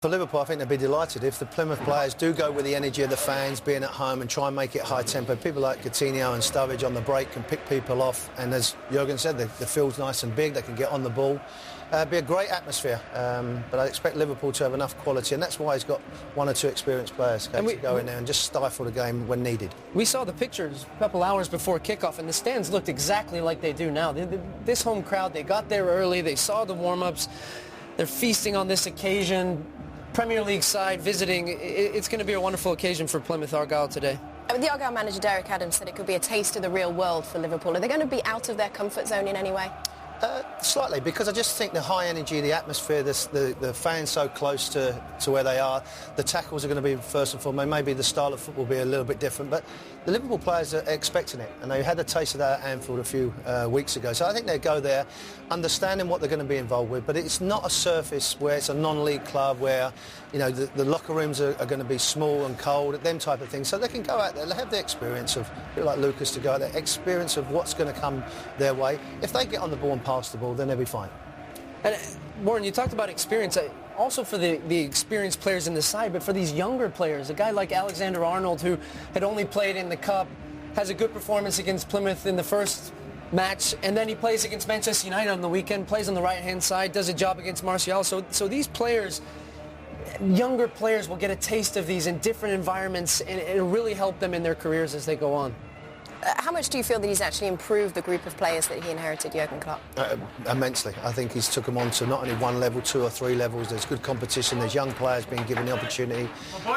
For Liverpool, I think they'd be delighted if the Plymouth players do go with the energy of the fans, being at home and try and make it high tempo. People like Coutinho and Sturridge on the break can pick people off, and as Jurgen said, the field's nice and big, they can get on the ball. It'd be a great atmosphere, but I expect Liverpool to have enough quality, and that's why he's got one or two experienced players to go in there and just stifle the game when needed. We saw the pictures a couple hours before kickoff, and the stands looked exactly like they do now. This home crowd, they got there early, they saw the warm-ups, they're feasting on this occasion. Premier League side visiting, it's going to be a wonderful occasion for Plymouth Argyle today. The Argyle manager Derek Adams said it could be a taste of the real world for Liverpool. Are they going to be out of their comfort zone in any way? Slightly, because I just think the high energy, the atmosphere, the fans so close to where they are, the tackles are going to be first and foremost. Maybe the style of football will be a little bit different, but the Liverpool players are expecting it, and they had a taste of that at Anfield a few weeks ago. So I think they go there, understanding what they're going to be involved with, but it's not a surface where it's a non-league club where, you know, the locker rooms are going to be small and cold, them type of things. So they can go out there, they have the experience of, people like Lucas to go out there, experience of what's going to come their way. If they get on the ball and pass the ball, then they'll be fine. And Warren, you talked about experience, also for the experienced players in the side, but for these younger players, a guy like Alexander-Arnold, who had only played in the Cup, has a good performance against Plymouth in the first match, and then he plays against Manchester United on the weekend, plays on the right-hand side, does a job against Martial. So these players, younger players, will get a taste of these in different environments, and it'll really help them in their careers as they go on. How much do you feel that he's actually improved the group of players that he inherited, Jurgen Klopp? Immensely. I think he's took them on to not only one level, two or three levels. There's good competition. There's young players being given the opportunity.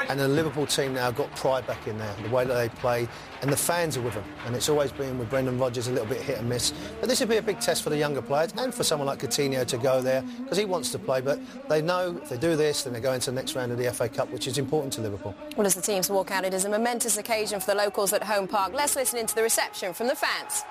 And the Liverpool team now got pride back in there, the way that they play. And the fans are with them. And it's always been with Brendan Rodgers a little bit hit and miss. But this would be a big test for the younger players and for someone like Coutinho to go there because he wants to play. But they know if they do this, then they go into the next round of the FA Cup, which is important to Liverpool. Well, as the teams walk out, it is a momentous occasion for the locals at Home Park. Let's listen into the reception from the fans.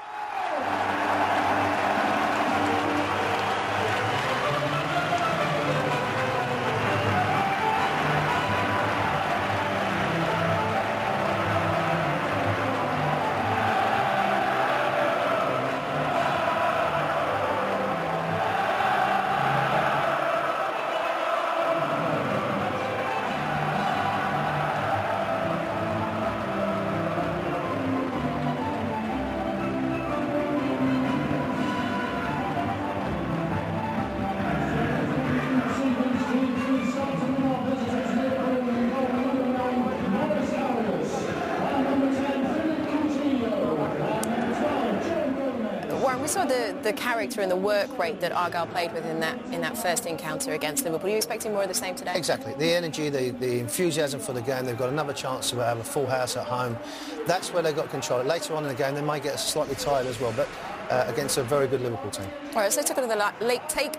We saw the character and the work rate that Argyle played with in that first encounter against Liverpool. Are you expecting more of the same today? Exactly. The energy, the enthusiasm for the game. They've got another chance to have a full house at home. That's where they've got control. Later on in the game, they might get slightly tired as well, but against a very good Liverpool team. All right, so let's take a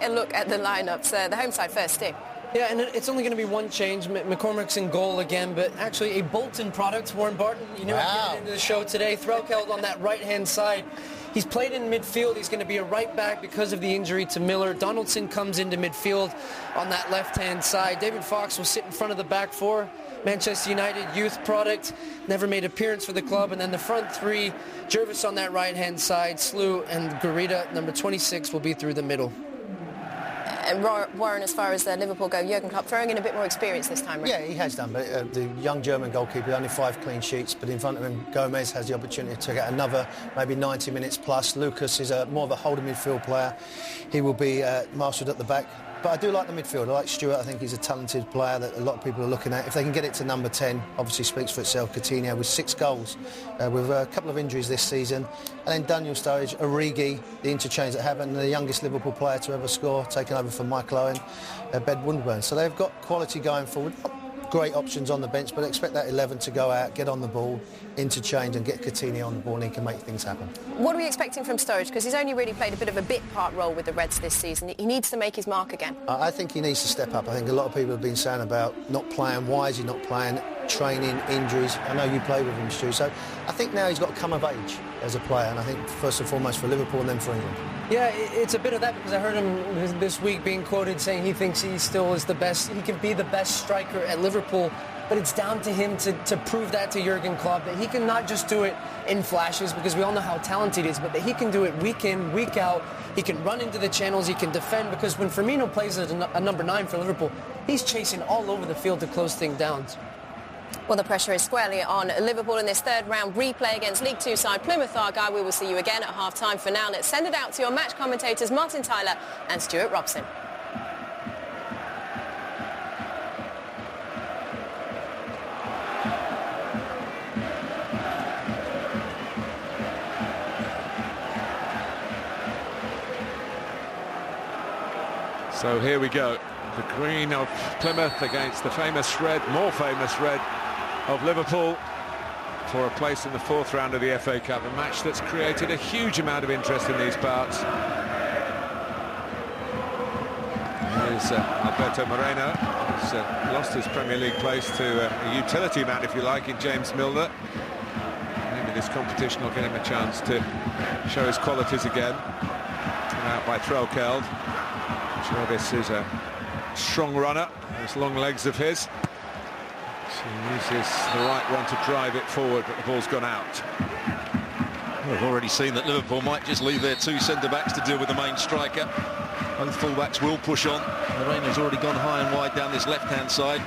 look at the lineups. The home side first, Steve. Yeah, and it's only going to be one change. McCormick's in goal again, but actually a Bolton product, Warren Barton. You knew I'd get into the show today. Threlkeld on that right-hand side. He's played in midfield. He's going to be a right back because of the injury to Miller. Donaldson comes into midfield on that left-hand side. David Fox will sit in front of the back four. Manchester United youth product, never made appearance for the club. And then the front three, Jervis on that right-hand side, Slew and Garita, number 26, will be through the middle. And Warren, as far as Liverpool go, Jurgen Klopp throwing in a bit more experience this time, right? Yeah, he has done, but the young German goalkeeper, only 5 clean sheets, but in front of him, Gomez has the opportunity to get another maybe 90 minutes plus. Lucas is more of a holding midfield player. He will be marshalled at the back. But I do like the midfield. I like Stewart. I think he's a talented player that a lot of people are looking at. If they can get it to number 10, obviously speaks for itself. Coutinho with 6 goals, with a couple of injuries this season. And then Daniel Sturridge, Origi, the interchange that happened, the youngest Liverpool player to ever score, taking over from Michael Owen, Ben Wunderburn. So they've got quality going forward. Great options on the bench, but expect that 11 to go out, get on the ball, interchange and get Coutinho on the ball and he can make things happen. What are we expecting from Sturridge? Because he's only really played a bit of a bit part role with the Reds this season. He needs to make his mark again. I think he needs to step up. I think a lot of people have been saying about not playing. Why is he not playing? training, injuries. I know you played with him, Stu, so I think now he's got to come of age as a player, and I think first and foremost for Liverpool and then for England. Yeah, it's a bit of that, because I heard him this week being quoted saying he thinks he still is the best, he can be the best striker at Liverpool, but it's down to him to prove that to Jurgen Klopp, that he can not just do it in flashes, because we all know how talented he is, but that he can do it week in, week out. He can run into the channels, he can defend, because when Firmino plays as a number 9 for Liverpool, he's chasing all over the field to close things down. Well, the pressure is squarely on Liverpool in this third-round replay against League Two side Plymouth Argyle. We will see you again at half-time. For now, let's send it out to your match commentators Martin Tyler and Stuart Robson. So here we go. The green of Plymouth against the famous red, more famous red of Liverpool, for a place in the 4th round of the FA Cup, a match that's created a huge amount of interest in these parts. Here's Alberto Moreno, who's lost his Premier League place to a utility man, if you like, in James Milner. Maybe this competition will get him a chance to show his qualities again. Out by Threlkeld. Sure, this is a strong runner, those long legs of his. He uses the right one to drive it forward, but the ball's gone out. We've already seen that Liverpool might just leave their 2 centre-backs to deal with the main striker. Both full-backs will push on. Morena's already gone high and wide down this left-hand side.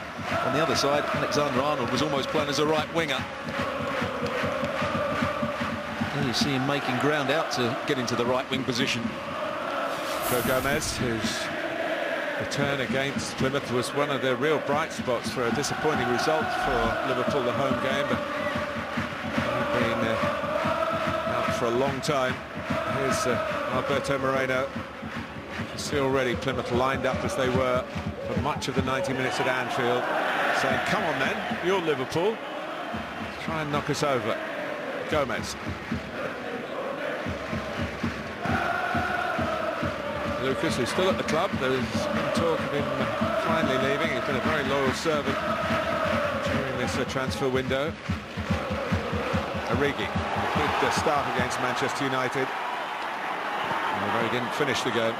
On the other side, Alexander-Arnold was almost playing as a right winger. And you see him making ground out to get into the right wing position. Joe Gomez, whose return against Plymouth was one of the real bright spots for a disappointing result for Liverpool, the home game, but they've been out for a long time. Here's Alberto Moreno. You see already Plymouth lined up as they were for much of the 90 minutes at Anfield, saying, come on then, you're Liverpool, try and knock us over. Gomez. Lucas, who's still at the club. There's been talk of him finally leaving. He's been a very loyal servant during this transfer window. Origi, good start against Manchester United, although he didn't finish the game.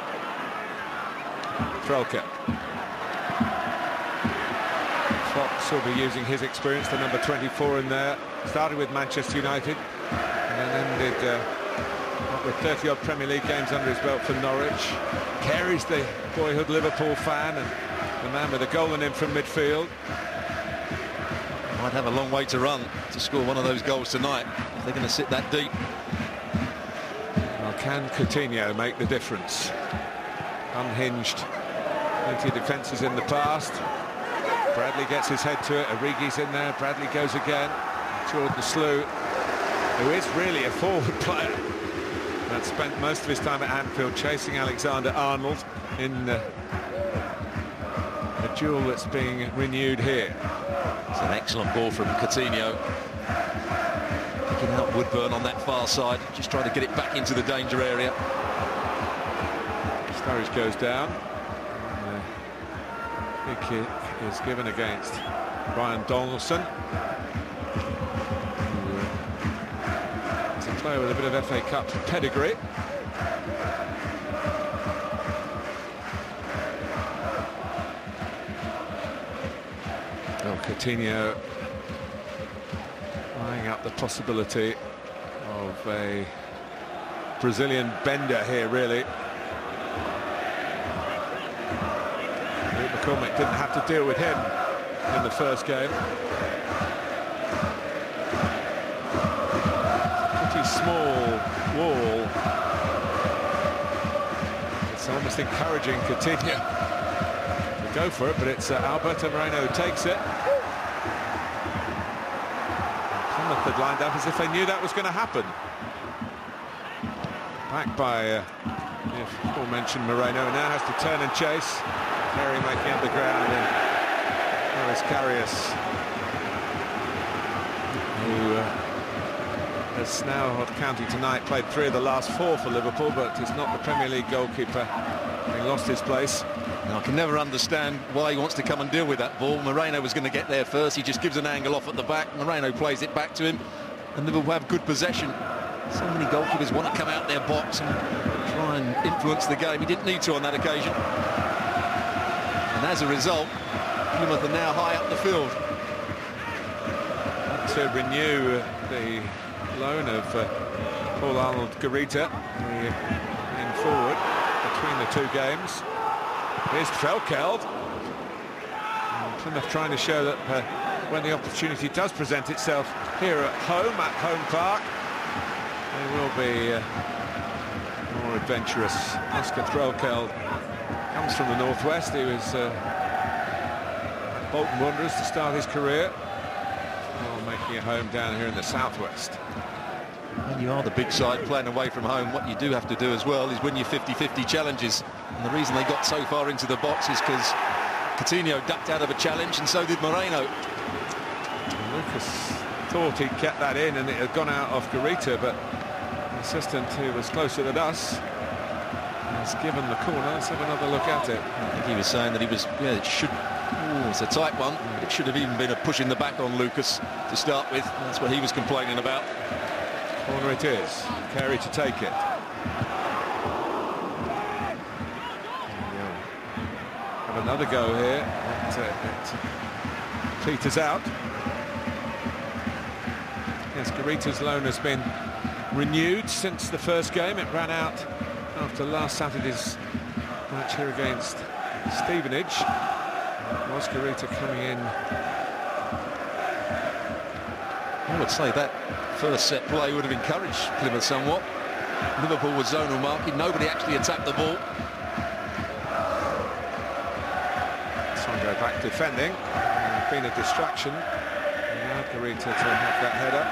Threlkeld. Fox will be using his experience, the number 24 in there. Started with Manchester United and then ended with 30-odd Premier League games under his belt for Norwich. Carey's the boyhood Liverpool fan and the man with a goal in him from midfield. Might have a long way to run to score one of those goals tonight if they're going to sit that deep. Well, can Coutinho make the difference? Unhinged, plenty of defences in the past. Bradley gets his head to it. Origi's in there. Bradley goes again. Jordan Slew, who is really a forward player, that spent most of his time at Anfield chasing Alexander-Arnold in a duel that's being renewed here. It's an excellent ball from Coutinho. Picking out Woodburn on that far side, just trying to get it back into the danger area. Sturridge goes down. Big kick is given against Brian Donaldson. He's a player with a bit of FA Cup pedigree. Well, Coutinho eyeing up the possibility of a Brazilian bender here, really. McCormick didn't have to deal with him in the first game. Pretty small wall. It's almost encouraging Coutinho to go for it, but it's Alberto Moreno who takes it. Plymouth had lined up as if they knew that was going to happen. Back by the aforementioned Moreno, who now has to turn and chase. Carey making up the ground, and Harris Karius, who has now, counting tonight, played 3 of the last 4 for Liverpool, but is not the Premier League goalkeeper He lost his place. Now, I can never understand why he wants to come and deal with that ball. Moreno was going to get there first. He just gives an angle off at the back. Moreno plays it back to him, and Liverpool have good possession. So many goalkeepers want to come out their box and try and influence the game. He didn't need to on that occasion. And as a result, Plymouth are now high up the field. To renew the loan of Paul Arnold-Garita in forward between the two games. Here's Trelkeld. Plymouth trying to show that when the opportunity does present itself here at home park, they will be more adventurous. Oscar Trelkeld comes from the northwest. He was at Bolton Wanderers to start his career, making it home down here in the southwest. When you are the big side playing away from home, what you do have to do as well is win your 50-50 challenges. And the reason they got so far into the box is because Coutinho ducked out of a challenge, and so did Moreno. Lucas thought he'd kept that in and it had gone out off Garita, but the assistant, who was closer than us, has given the corner. Let's have another look at it. I think he was saying that he was, it should, it's a tight one. It should have even been a push in the back on Lucas to start with. That's what he was complaining about. Corner it is. Carey to take it. Have another go here. It peters out. Yes, Garita's loan has been renewed since the first game. It ran out after last Saturday's match here against Stevenage. Was Garita coming in? I would say that first set play would have encouraged Plymouth somewhat. Liverpool was zonal marking. Nobody actually attacked the ball. Go back defending. Been a distraction. Now Garita to have that header.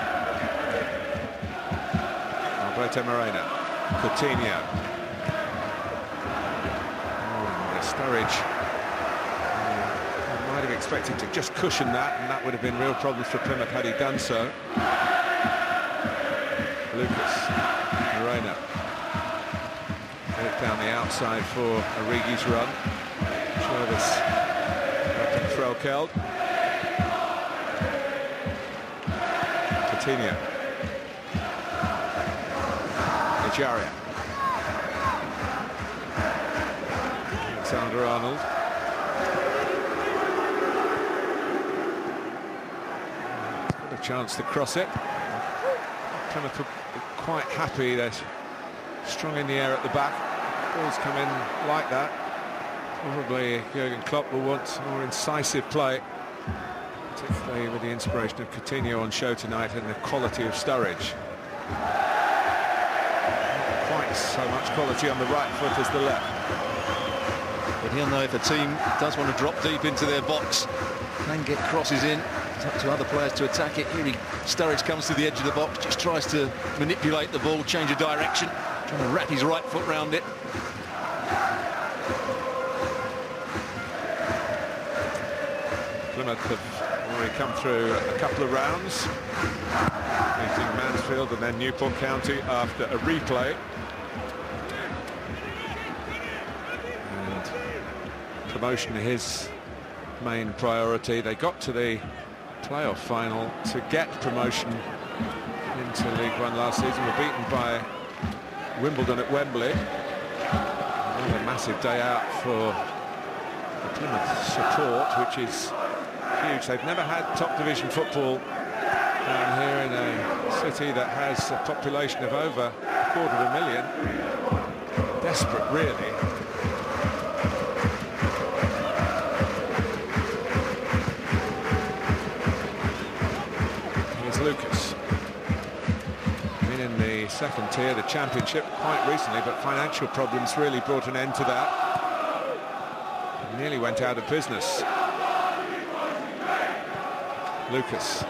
Alberto Moreno. Coutinho. Sturridge. Might have expected to just cushion that, and that would have been real problems for Plymouth had he done so. Lucas. Moreno. Get it down the outside for Origi's run. Jervis. Trelkeld. Coutinho. Ejaria. Alexander Arnold. Got a chance to cross it. Plymouth were quite happy. They're strong in the air at the back. Balls come in like that. Probably Jurgen Klopp will want more incisive play, particularly with the inspiration of Coutinho on show tonight and the quality of Sturridge. Not quite so much quality on the right foot as the left. But he'll know if a team does want to drop deep into their box and get crosses in, it's up to other players to attack it. Here Sturridge comes to the edge of the box, just tries to manipulate the ball, change of direction, trying to wrap his right foot round it. Plymouth have already come through a couple of rounds, meeting Mansfield and then Newport County after a replay. And promotion is main priority. They got to the playoff final to get promotion into League One last season. Were beaten by Wimbledon at Wembley. Another massive day out for the Plymouth support, which is huge. They've never had top division football down here in a city that has a population of over 250,000. Desperate, really. Here's Lucas. Been in the second tier, the Championship, quite recently, but financial problems really brought an end to that. Nearly went out of business. Lucas.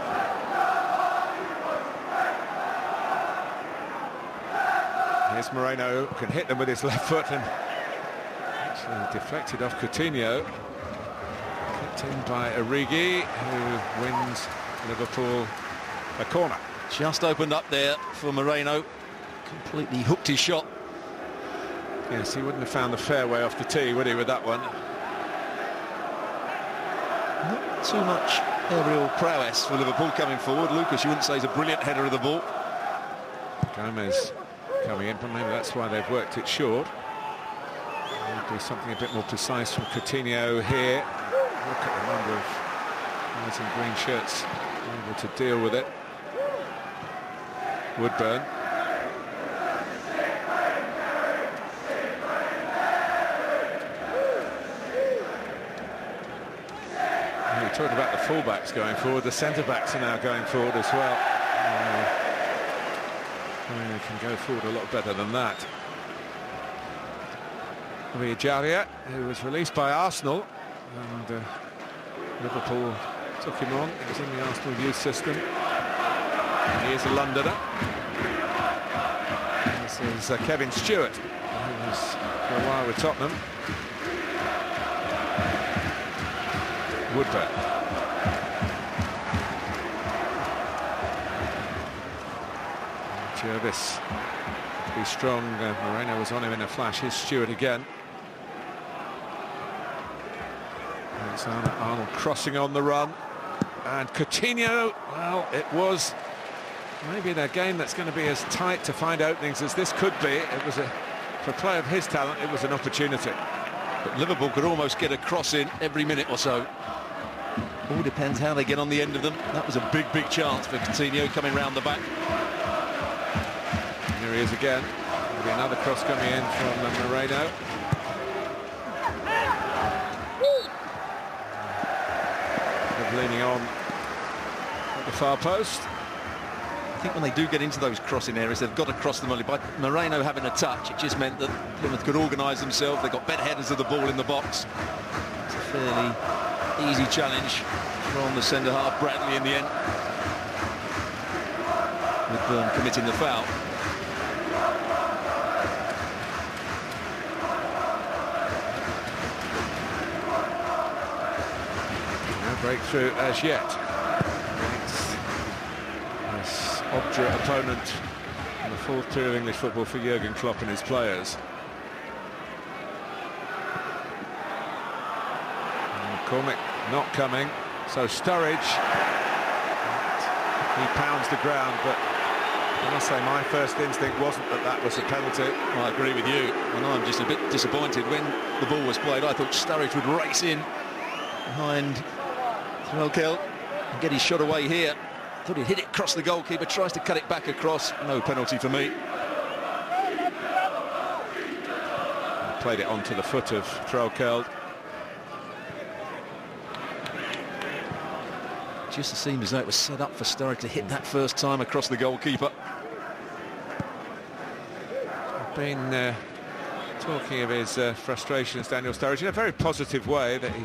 Here's Moreno, can hit them with his left foot and actually deflected off Coutinho. Kicked in by Origi, who wins Liverpool a corner. Just opened up there for Moreno, completely hooked his shot. Yes, he wouldn't have found the fairway off the tee, would he, with that one? Not too much aerial prowess for Liverpool coming forward. Lucas, you wouldn't say, is a brilliant header of the ball. Gomez coming in, but maybe that's why they've worked it short. Do something a bit more precise from Coutinho here. Look at the number of guys in green shirts able to deal with it. Woodburn. We talked about the fullbacks going forward. The centre-backs are now going forward as well. They can go forward a lot better than that. Argyle, who was released by Arsenal, and Liverpool took him on. He was in the Arsenal youth system. And he is a Londoner. This is Kevin Stewart, who was for a while with Tottenham. Woodburn. Jervis. Be strong. Moreno was on him in a flash. Here's Stewart again. It's Arnold crossing on the run, and Coutinho, well, it was maybe in a game that's going to be as tight to find openings as this could be. It was for a player of his talent, it was an opportunity. But Liverpool could almost get a cross in every minute or so. All depends how they get on the end of them. That was a big chance for Coutinho coming round the back. And here he is again. There'll be another cross coming in from Moreno. Leaning on at the far post. I think when they do get into those crossing areas, they've got to cross them only. By Moreno having a touch, it just meant that Plymouth could organise themselves. They got better headers of the ball in the box. It's a fairly easy challenge from the centre half, Bradley, in the end. Woodburn committing the foul. Breakthrough as yet against this obdurate opponent in the fourth period of English football for Jurgen Klopp and his players. And McCormick not coming, so Sturridge, he pounds the ground, but I must say my first instinct wasn't that was a penalty. Well, I agree with you, and I'm just a bit disappointed. When the ball was played, I thought Sturridge would race in behind Argyle and get his shot away here. Thought he'd hit it across the goalkeeper, tries to cut it back across. No penalty for me. Played it onto the foot of Argyle. Just seemed as though it was set up for Sturridge to hit that first time across the goalkeeper. I've been talking of his frustrations, Daniel Sturridge, in a very positive way, that he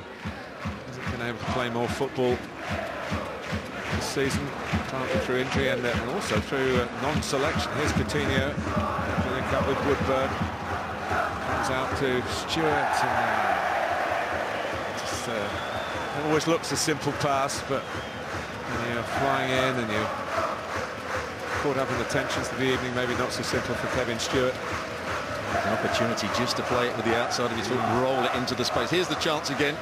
been able to play more football this season, partly through injury and also through non-selection. Here's Coutinho link up with Woodburn, comes out to Stewart, and it always looks a simple pass, but when you're flying in and you're caught up in the tensions of the evening, maybe not so simple for Kevin Stewart. An opportunity just to play it with the outside of his foot, roll it into the space. Here's the chance again.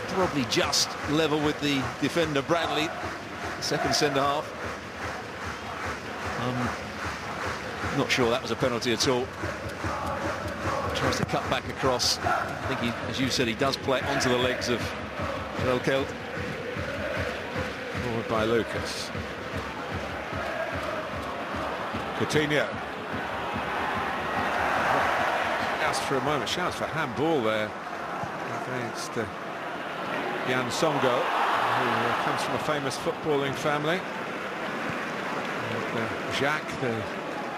Probably just level with the defender Bradley, the second centre-half. Not sure that was a penalty at all. Tries to cut back across. I think, he, as you said, he does play it onto the legs of Argyle. Forward by Lucas. Coutinho. Just for a moment, shouts for handball there against Jan Songo, who comes from a famous footballing family. And, Jacques, the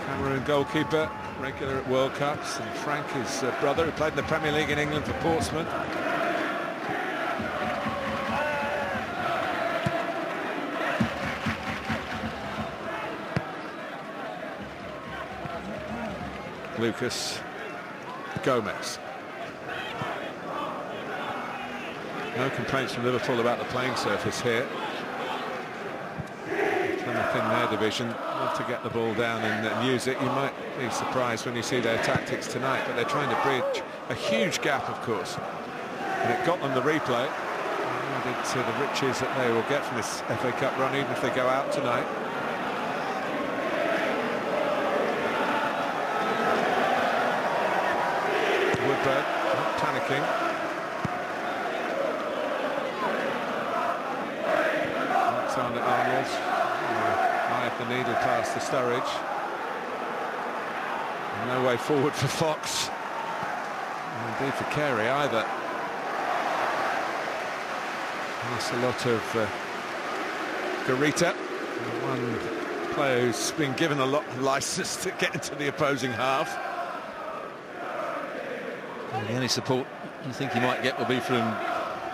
Cameroon goalkeeper, regular at World Cups, and Frank, his brother, who played in the Premier League in England for Portsmouth. Lucas, Gomez. No complaints from Liverpool about the playing surface here. Plymouth in their division love to get the ball down and use it. You might be surprised when you see their tactics tonight, but they're trying to bridge a huge gap, of course. And it got them the replay. Added to the riches that they will get from this FA Cup run, even if they go out tonight. Woodburn not panicking. Alexander Arnold, eye of the needle past the Sturridge. No way forward for Fox. And indeed for Carey either. That's a lot of Garita, one player who's been given a lot of licence to get into the opposing half. And the only support you think he might get will be from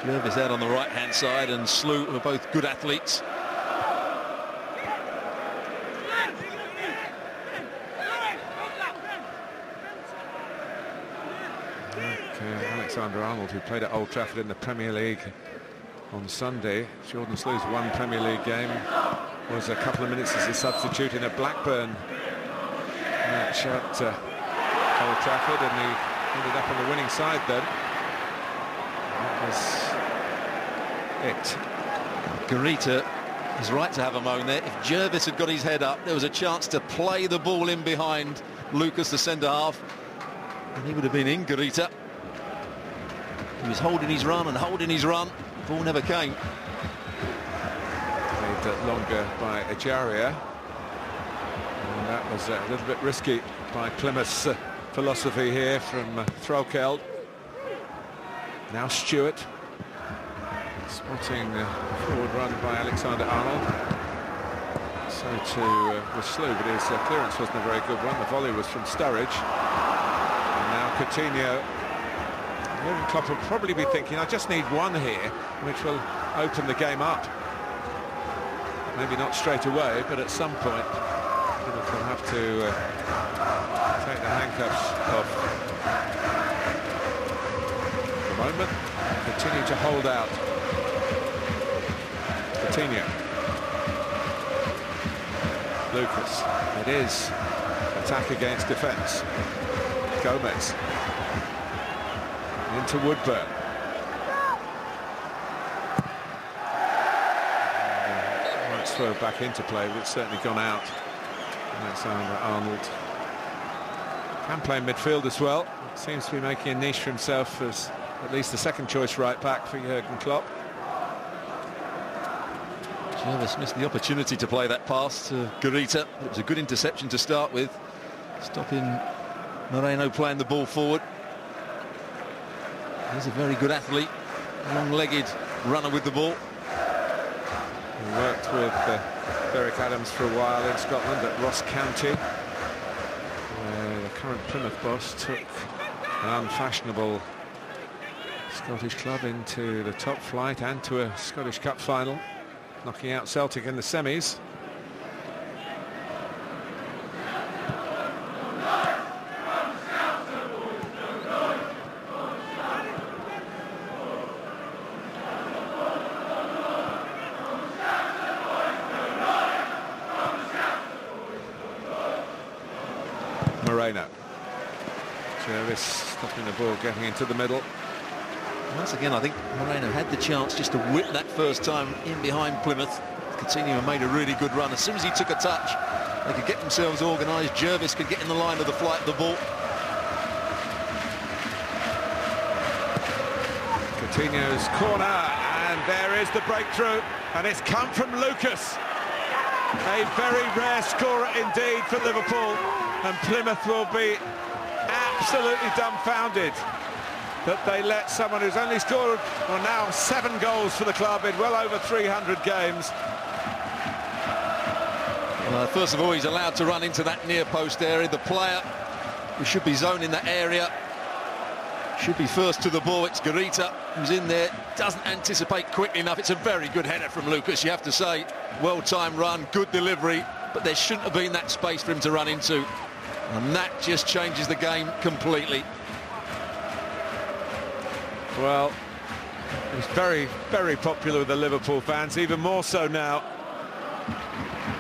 Jervis out on the right-hand side, and Slew, who are both good athletes. Alexander Arnold, who played at Old Trafford in the Premier League on Sunday. Jordan Slew's one Premier League game was a couple of minutes as a substitute in a Blackburn match at Old Trafford, and he ended up on the winning side then. That was it. Garita is right to have a moan there. If Jervis had got his head up, there was a chance to play the ball in behind Lucas, the centre-half, and he would have been in. Garita, he was holding his run and holding his run. The ball never came. Made longer by Ejaria, and that was a little bit risky by Plymouth's philosophy here from Threlkeld. Now Stewart, spotting the forward run by Alexander Arnold. So too was Slew, but his clearance wasn't a very good one. The volley was from Sturridge. And now Coutinho. Jurgen Klopp will probably be thinking, I just need one here, which will open the game up. Maybe not straight away, but at some point Liverpool have to take the handcuffs off. At the moment, continue to hold out. Coutinho. Lucas. It is attack against defence. Gomez. Into Woodburn. Might throw back into play, but it's certainly gone out. Alexander Arnold can play midfield as well. Seems to be making a niche for himself as at least the second choice right back for Jurgen Klopp. Jervis missed the opportunity to play that pass to Garita. It was a good interception to start with, stopping Moreno playing the ball forward. He's a very good athlete, long-legged runner with the ball. He worked with Derek Adams for a while in Scotland at Ross County, where the current Plymouth boss took an unfashionable Scottish club into the top flight and to a Scottish Cup final, knocking out Celtic in the semis. Moreno. Jervis stopping the ball, getting into the middle. Once again, I think Moreno had the chance just to whip that first time in behind Plymouth. Coutinho made a really good run. As soon as he took a touch, they could get themselves organised. Jervis could get in the line of the flight of the ball. Coutinho's corner, and there is the breakthrough, and it's come from Lucas. A very rare scorer indeed for Liverpool, and Plymouth will be absolutely dumbfounded that they let someone who's only scored, well, now 7 goals for the club in well over 300 games. First of all, he's allowed to run into that near post area. The player who should be zoning that area should be first to the ball. It's Garita who's in there, doesn't anticipate quickly enough. It's a very good header from Lucas, you have to say. Well-timed run, good delivery, but there shouldn't have been that space for him to run into. And that just changes the game completely. Well, he's very, very popular with the Liverpool fans, even more so now.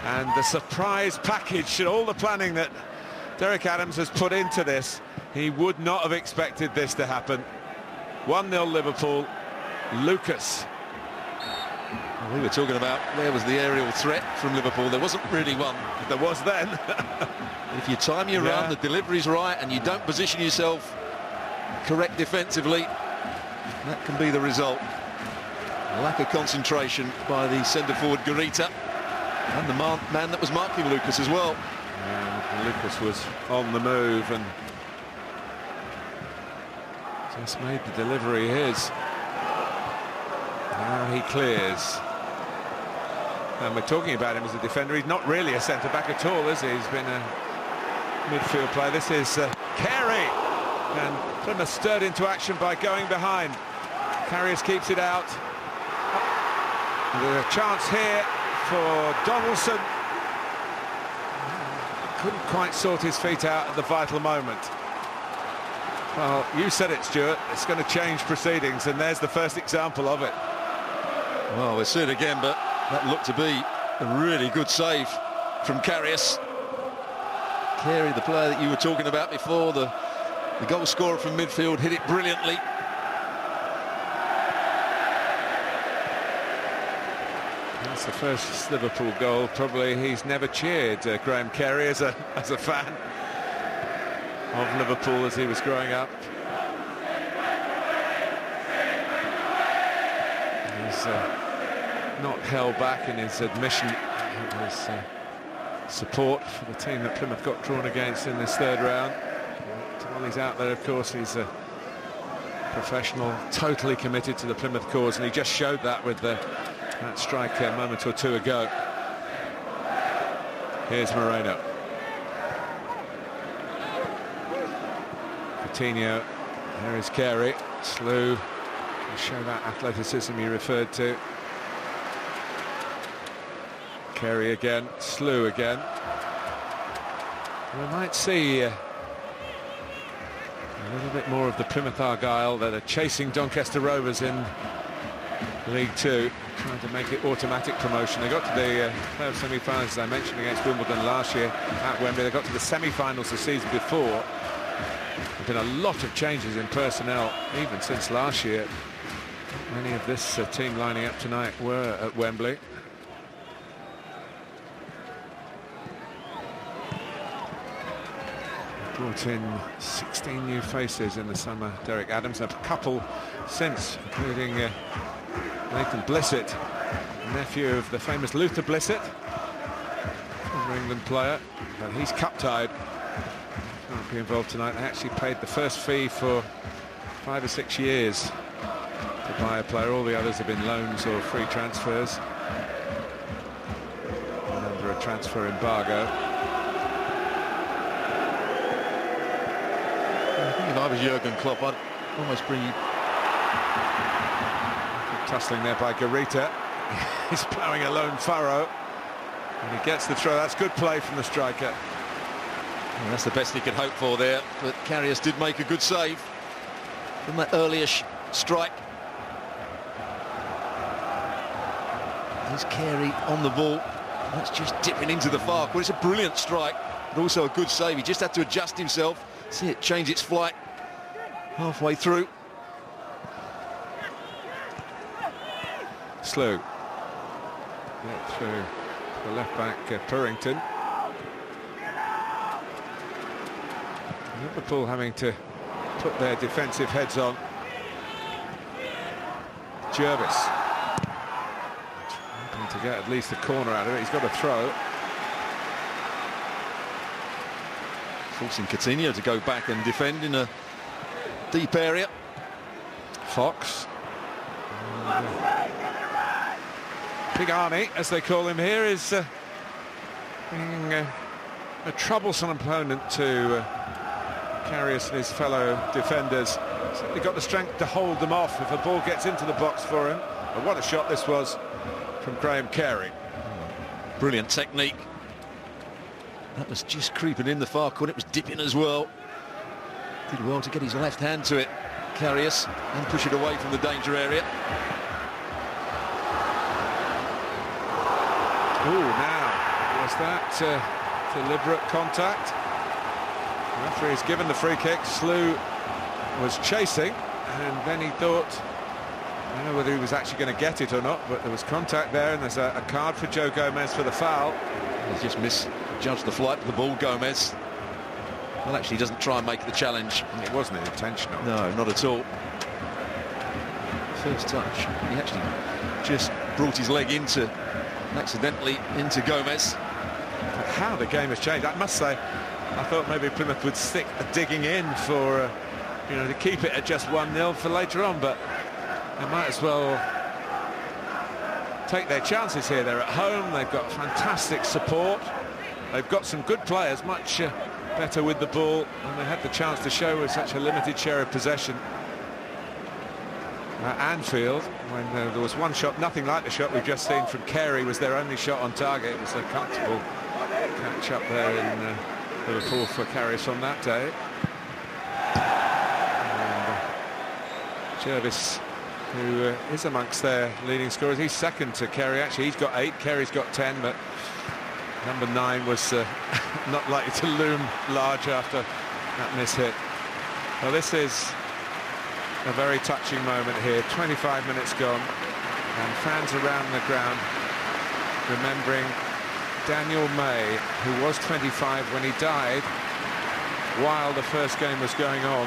And the surprise package, all the planning that Derek Adams has put into this, he would not have expected this to happen. 1-0 Liverpool. Lucas. We were talking about where was the aerial threat from Liverpool. There wasn't really one. There was then. If you time your run, the delivery's right, and you don't position yourself correct defensively, that can be the result. A lack of concentration by the centre-forward Garita, and the man that was marking Lucas as well. And Lucas was on the move and just made the delivery his. Now he clears. And we're talking about him as a defender. He's not really a centre-back at all, is he? He's been a midfield player. This is Carey. And Plymouth stirred into action by going behind. Karius keeps it out. There's a chance here for Donaldson. Couldn't quite sort his feet out at the vital moment. Well, you said it, Stuart. It's going to change proceedings, and there's the first example of it. Well, we'll see it again, but that looked to be a really good save from Karius. Carey, the player that you were talking about before, the goal scorer from midfield, hit it brilliantly. That's the first Liverpool goal. Probably he's never cheered Graham Carey as a fan of Liverpool as he was growing up. He's not held back in his admission of his support for the team that Plymouth got drawn against in this third round. While he's out there, of course, he's a professional, totally committed to the Plymouth cause, and he just showed that with that strike a moment or two ago. Here's Moreno. Coutinho. There is Carey. Slew. Show that athleticism you referred to. Carey again. Slew again. We might see a little bit more of the Plymouth Argyle that are chasing Doncaster Rovers in League Two, trying to make it automatic promotion. They got to the playoff semi-finals, as I mentioned, against Wimbledon last year at Wembley. They got to the semi-finals the season before. There's been a lot of changes in personnel, even since last year. Many of this team lining up tonight were at Wembley. Brought in 16 new faces in the summer. Derek Adams, a couple since, including Nathan Blissett, nephew of the famous Luther Blissett, former England player, but he's cup-tied. Can't be involved tonight. They actually paid the first fee for 5 or 6 years to buy a player. All the others have been loans or free transfers. And under a transfer embargo. I think if I was Jurgen Klopp, I'd almost bring you... Tussling there by Garita. He's ploughing a lone furrow. And he gets the throw. That's good play from the striker. Well, that's the best he could hope for there. But Karius did make a good save from that earlier strike. There's Carey on the ball. That's just dipping into the far corner. It's a brilliant strike, but also a good save. He just had to adjust himself. See it change its flight halfway through. Slew. Get through the left back, Purrington. Liverpool having to put their defensive heads on. Jervis. Hoping to get at least a corner out of it. He's got a throw. Forcing Coutinho to go back and defend in a deep area. Fox. Big Arnie, as they call him here, is being a troublesome opponent to Karius and his fellow defenders. Certainly got the strength to hold them off if a ball gets into the box for him. But what a shot this was from Graham Carey. Brilliant technique. That was just creeping in the far corner. It was dipping as well. Did well to get his left hand to it, Karius, and push it away from the danger area. Oh, now Was that deliberate contact? The referee's given the free kick. Slew was chasing, and then he thought, I don't know whether he was actually going to get it or not, but there was contact there, and there's a card for Joe Gomez for the foul. He's just misjudged the flight of the ball, Gomez. Well, actually, he doesn't try and make the challenge. It wasn't intentional. No, not at all. First touch, he actually just brought his leg accidentally into Gomez. How the game has changed, I must say. I thought maybe Plymouth would stick digging in for, to keep it at just 1-0 for later on, but they might as well take their chances here. They're at home, they've got fantastic support, they've got some good players, much better with the ball, and they had the chance to show with such a limited share of possession. Anfield, when there was one shot, nothing like the shot we've just seen from Carey, was their only shot on target. It was a comfortable catch up there in Liverpool for Carey on that day. And Jervis, who is amongst their leading scorers, he's second to Carey. Actually, he's got 8, Carey's got 10, but number 9 was not likely to loom large after that miss-hit. Well, this is a very touching moment here. 25 minutes gone, and fans around the ground remembering Daniel May, who was 25 when he died while the first game was going on.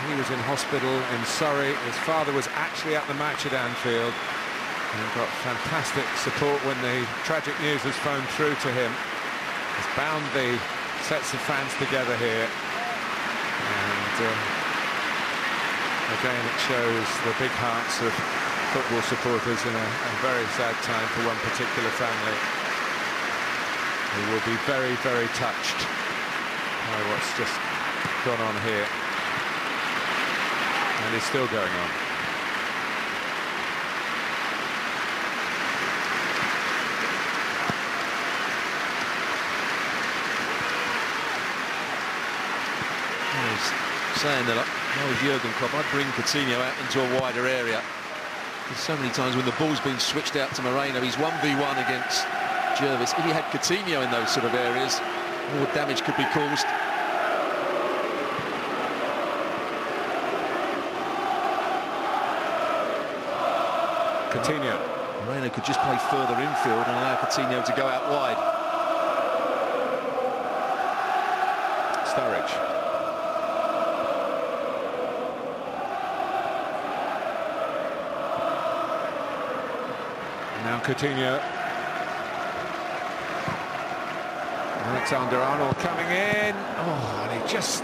He was in hospital in Surrey. His father was actually at the match at Anfield, and got fantastic support when the tragic news was phoned through to him. It's bound the sets of fans together here, and again it shows the big hearts of football supporters in a very sad time for one particular family, who will be very, very touched by what's just gone on here, and is still going on. Saying that I was Jurgen Klopp, I'd bring Coutinho out into a wider area. There's so many times when the ball's been switched out to Moreno, he's 1v1 against Jervis. If he had Coutinho in those sort of areas, more damage could be caused. Coutinho. Moreno could just play further infield and allow Coutinho to go out wide. Sturridge. Now Coutinho. Alexander-Arnold coming in. Oh, and he just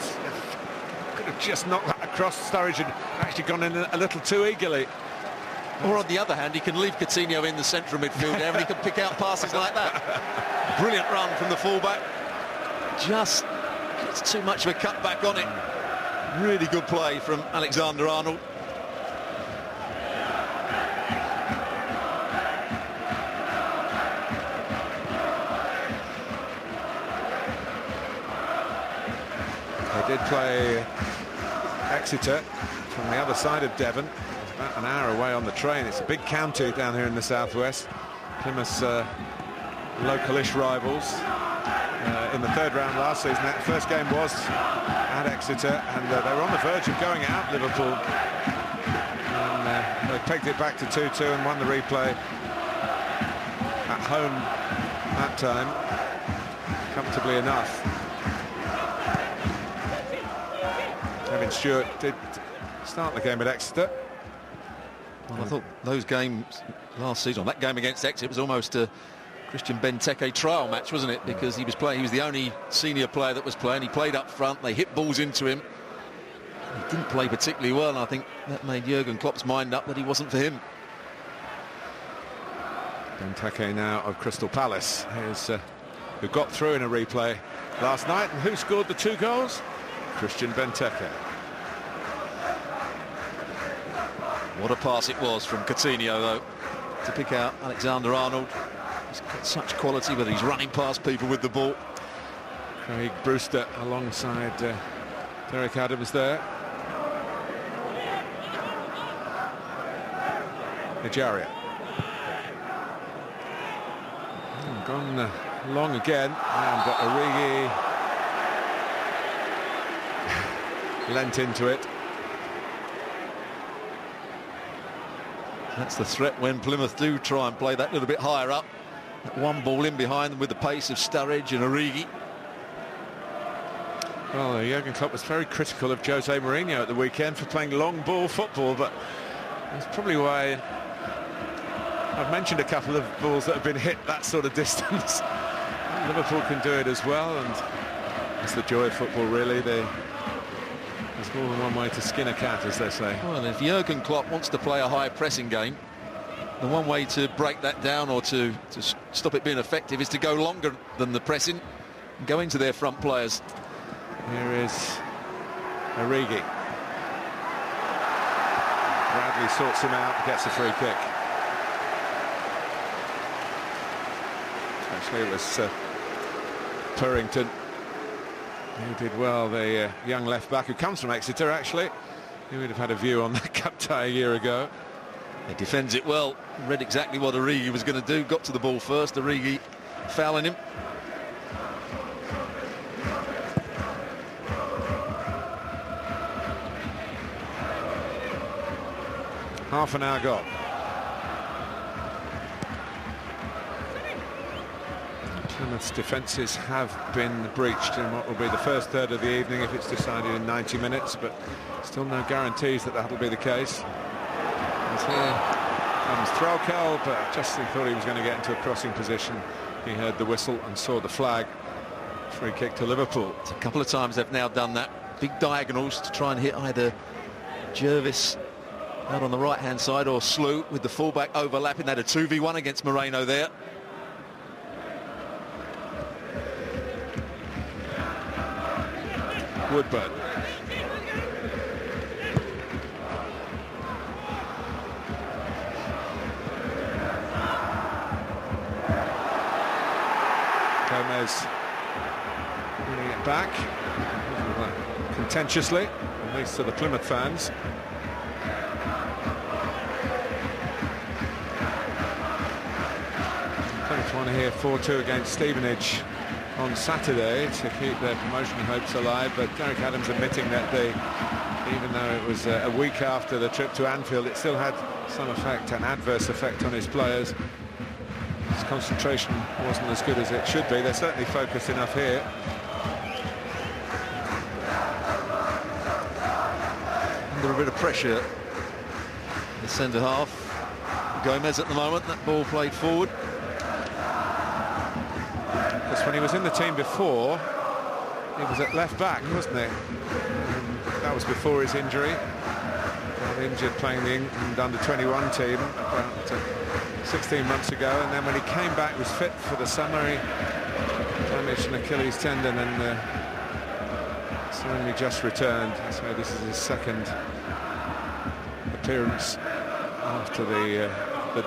could have just knocked that across. Sturridge had actually gone in a little too eagerly. Or on the other hand, he can leave Coutinho in the central midfield there and he can pick out passes like that. Brilliant run from the fullback. Just gets too much of a cutback on it. Really good play from Alexander-Arnold. They did play Exeter from the other side of Devon, about an hour away on the train. It's a big county down here in the southwest. Plymouth's localish rivals in the third round last season. That first game was at Exeter, and they were on the verge of going out, Liverpool. And they pegged it back to 2-2 and won the replay at home that time, comfortably enough. Kevin Stewart did start the game at Exeter. Well, I thought those games last season, that game against Exeter, it was almost a Christian Benteke trial match, wasn't it? Because he was the only senior player that was playing. He played up front, they hit balls into him. He didn't play particularly well, and I think that made Jurgen Klopp's mind up that he wasn't for him. Benteke now of Crystal Palace, who got through in a replay last night. And who scored the 2 goals? Christian Benteke. What a pass it was from Coutinho, though, to pick out Alexander-Arnold. He's got such quality, but he's running past people with the ball. Craig Brewster alongside Derek Adams there. Nigeria. gone long again, and Origi lent into it. That's the threat when Plymouth do try and play that little bit higher up. That one ball in behind them with the pace of Sturridge and Origi. Well, Jurgen Klopp was very critical of Jose Mourinho at the weekend for playing long ball football, but that's probably why I've mentioned a couple of balls that have been hit that sort of distance. Liverpool can do it as well, and it's the joy of football, really. There's more than one way to skin a cat, as they say. Well, if Jurgen Klopp wants to play a high pressing game, the one way to break that down or to stop it being effective is to go longer than the pressing and go into their front players. Here is Origi. Bradley sorts him out, gets a free kick. Actually, it was Purrington who did well, the young left-back who comes from Exeter, actually. He would have had a view on that cup tie a year ago. He defends it well, read exactly what Origi was going to do, got to the ball first, Origi fouling him. Half an hour gone. Plymouth's defences have been breached in what will be the first third of the evening if it's decided in 90 minutes, but still no guarantees that that'll be the case. And here comes Threlkel, but just he thought he was going to get into a crossing position. He heard the whistle and saw the flag. Free kick to Liverpool. It's a couple of times they've now done that. Big diagonals to try and hit either Jervis out on the right-hand side or Slew with the fullback overlapping. They had a 2v1 against Moreno there. Woodburn. Gomez winning it back contentiously, at least to the Plymouth fans. Plymouth won here 4-2 against Stevenage on Saturday to keep their promotion hopes alive, but Derek Adams admitting that even though it was a week after the trip to Anfield, it still had some effect, an adverse effect on his players. His concentration wasn't as good as it should be. They're certainly focused enough here. Under a bit of pressure, the centre half. Gomez at the moment, that ball played forward. Because when he was in the team before, he was at left back, wasn't he? That was before his injury. Got injured playing the England under-21 team about 16 months ago, and then when he came back, was fit for the summer, he damaged an Achilles tendon and it's only just returned. So this is his second appearance after the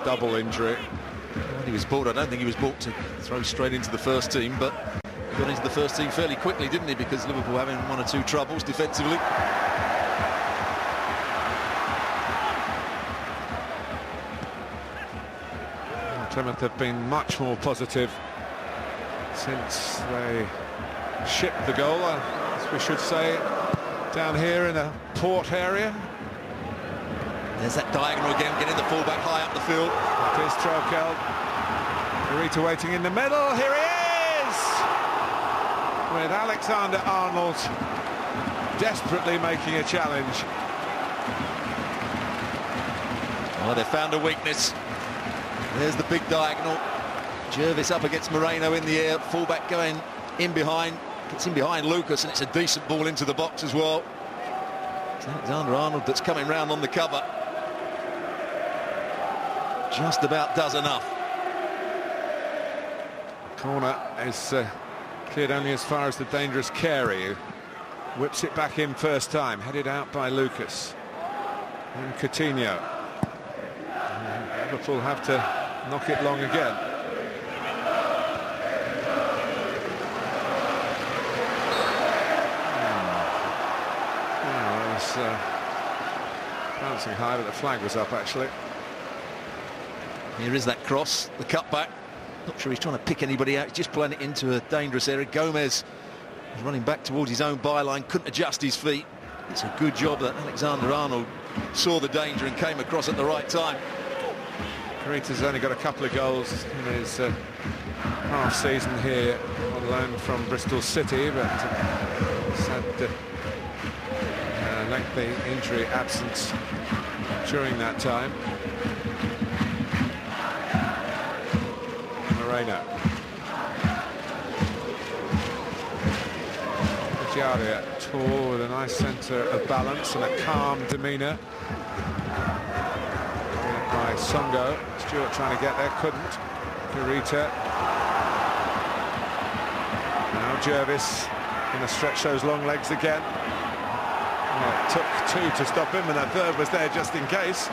double injury. When he was bought, I don't think he was bought to throw straight into the first team, but he got into the first team fairly quickly, didn't he, because Liverpool having one or two troubles defensively. Plymouth have been much more positive since they shipped the goal, as we should say, down here in a port area. There's that diagonal again, getting the fullback high up the field. It is Threlkel. Kurita waiting in the middle. Here he is! With Alexander-Arnold desperately making a challenge. Oh, they found a weakness. There's the big diagonal. Jervis up against Moreno in the air. Fullback going in behind. Gets in behind Lucas, and it's a decent ball into the box as well. It's Alexander-Arnold that's coming round on the cover. Just about does enough. Corner is cleared only as far as the dangerous Carey, who whips it back in first time, headed out by Lucas. And Coutinho. Liverpool have to knock it long again. That was bouncing high, but the flag was up actually. Here is that cross, the cutback. Not sure he's trying to pick anybody out. He's just playing it into a dangerous area. Gomez is running back towards his own byline. Couldn't adjust his feet. It's a good job that Alexander-Arnold saw the danger and came across at the right time. Carita's only got a couple of goals in his half season here on loan from Bristol City, but he's had lengthy injury absence during that time. Moreno. Giardia, tall with a nice centre of balance and a calm demeanour. By Songo. Stewart trying to get there, couldn't. Carita. Now Jervis going to stretch those long legs again. It took two to stop him, and that third was there just in case.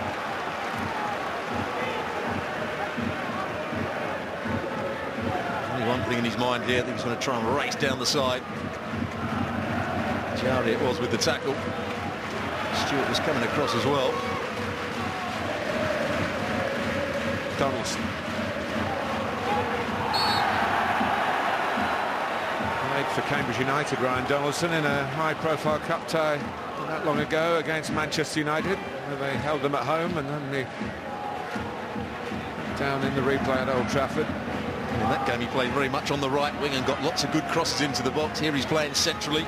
Only one thing in his mind here, that he was going to try and race down the side. Giardia it was with the tackle. Stewart was coming across as well. Donaldson. Played for Cambridge United, Ryan Donaldson, in a high-profile cup tie not that long ago against Manchester United, where they held them at home and then they down in the replay at Old Trafford. In that game he played very much on the right wing and got lots of good crosses into the box. Here he's playing centrally.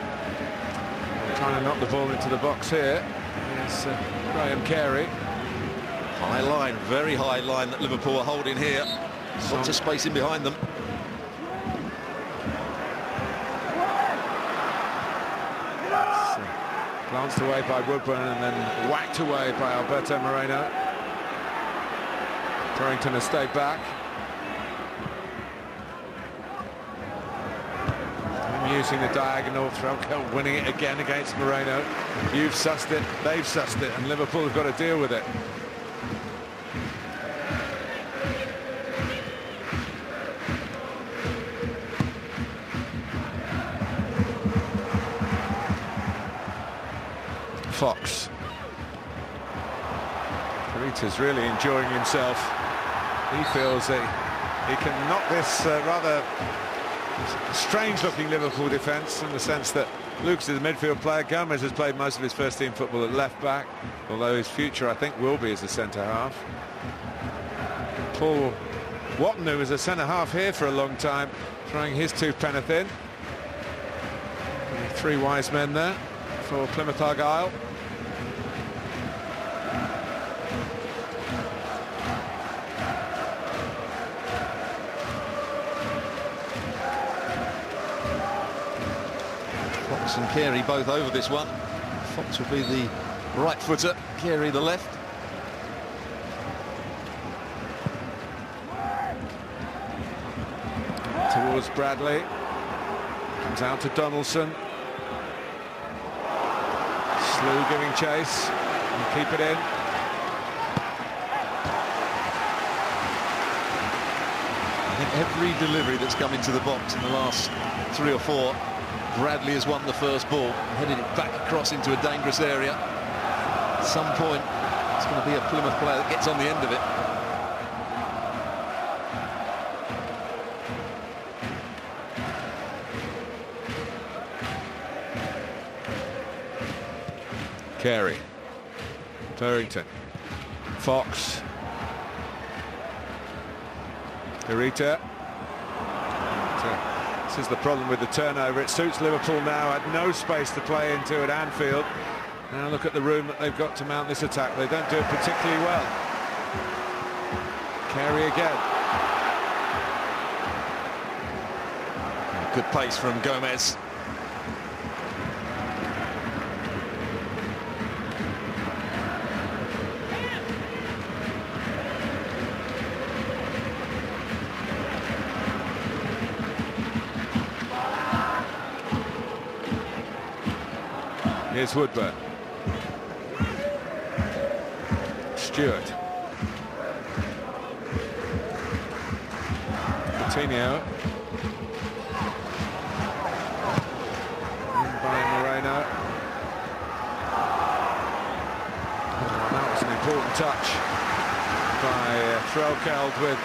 Trying to knock the ball into the box here. Yes, Graham Carey. High line, very high line that Liverpool are holding here. Lots of space in behind them. Glanced away by Woodburn and then whacked away by Alberto Moreno. Torrington has stayed back. And using the diagonal, Threlkeld winning it again against Moreno. You've sussed it, they've sussed it, and Liverpool have got to deal with it. Fox. Carita's really enjoying himself. He feels that he can knock this rather strange-looking Liverpool defence, in the sense that Lucas is a midfield player. Gomez has played most of his first-team football at left-back, although his future, I think, will be as a centre-half. Paul Watton, who was a centre-half here for a long time, throwing his two-penneth in. Three wise men there for Plymouth Argyle. Fox and Carey both over this one. Fox will be the right footer, Carey the left. Towards Bradley. Comes out to Donaldson. Slew giving chase and keep it in. I think every delivery that's come into the box in the last 3 or 4, Bradley has won the first ball, headed it back across into a dangerous area. At some point, it's going to be a Plymouth player that gets on the end of it. Carey, Torrington, Fox, Carita. This is the problem with the turnover. It suits Liverpool now. Had no space to play into at Anfield. Now look at the room that they've got to mount this attack. They don't do it particularly well. Carey again. Good pace from Gomez. Here's Woodburn. Stewart. Coutinho. In by Moreno. Oh, that was an important touch by Threlkeld with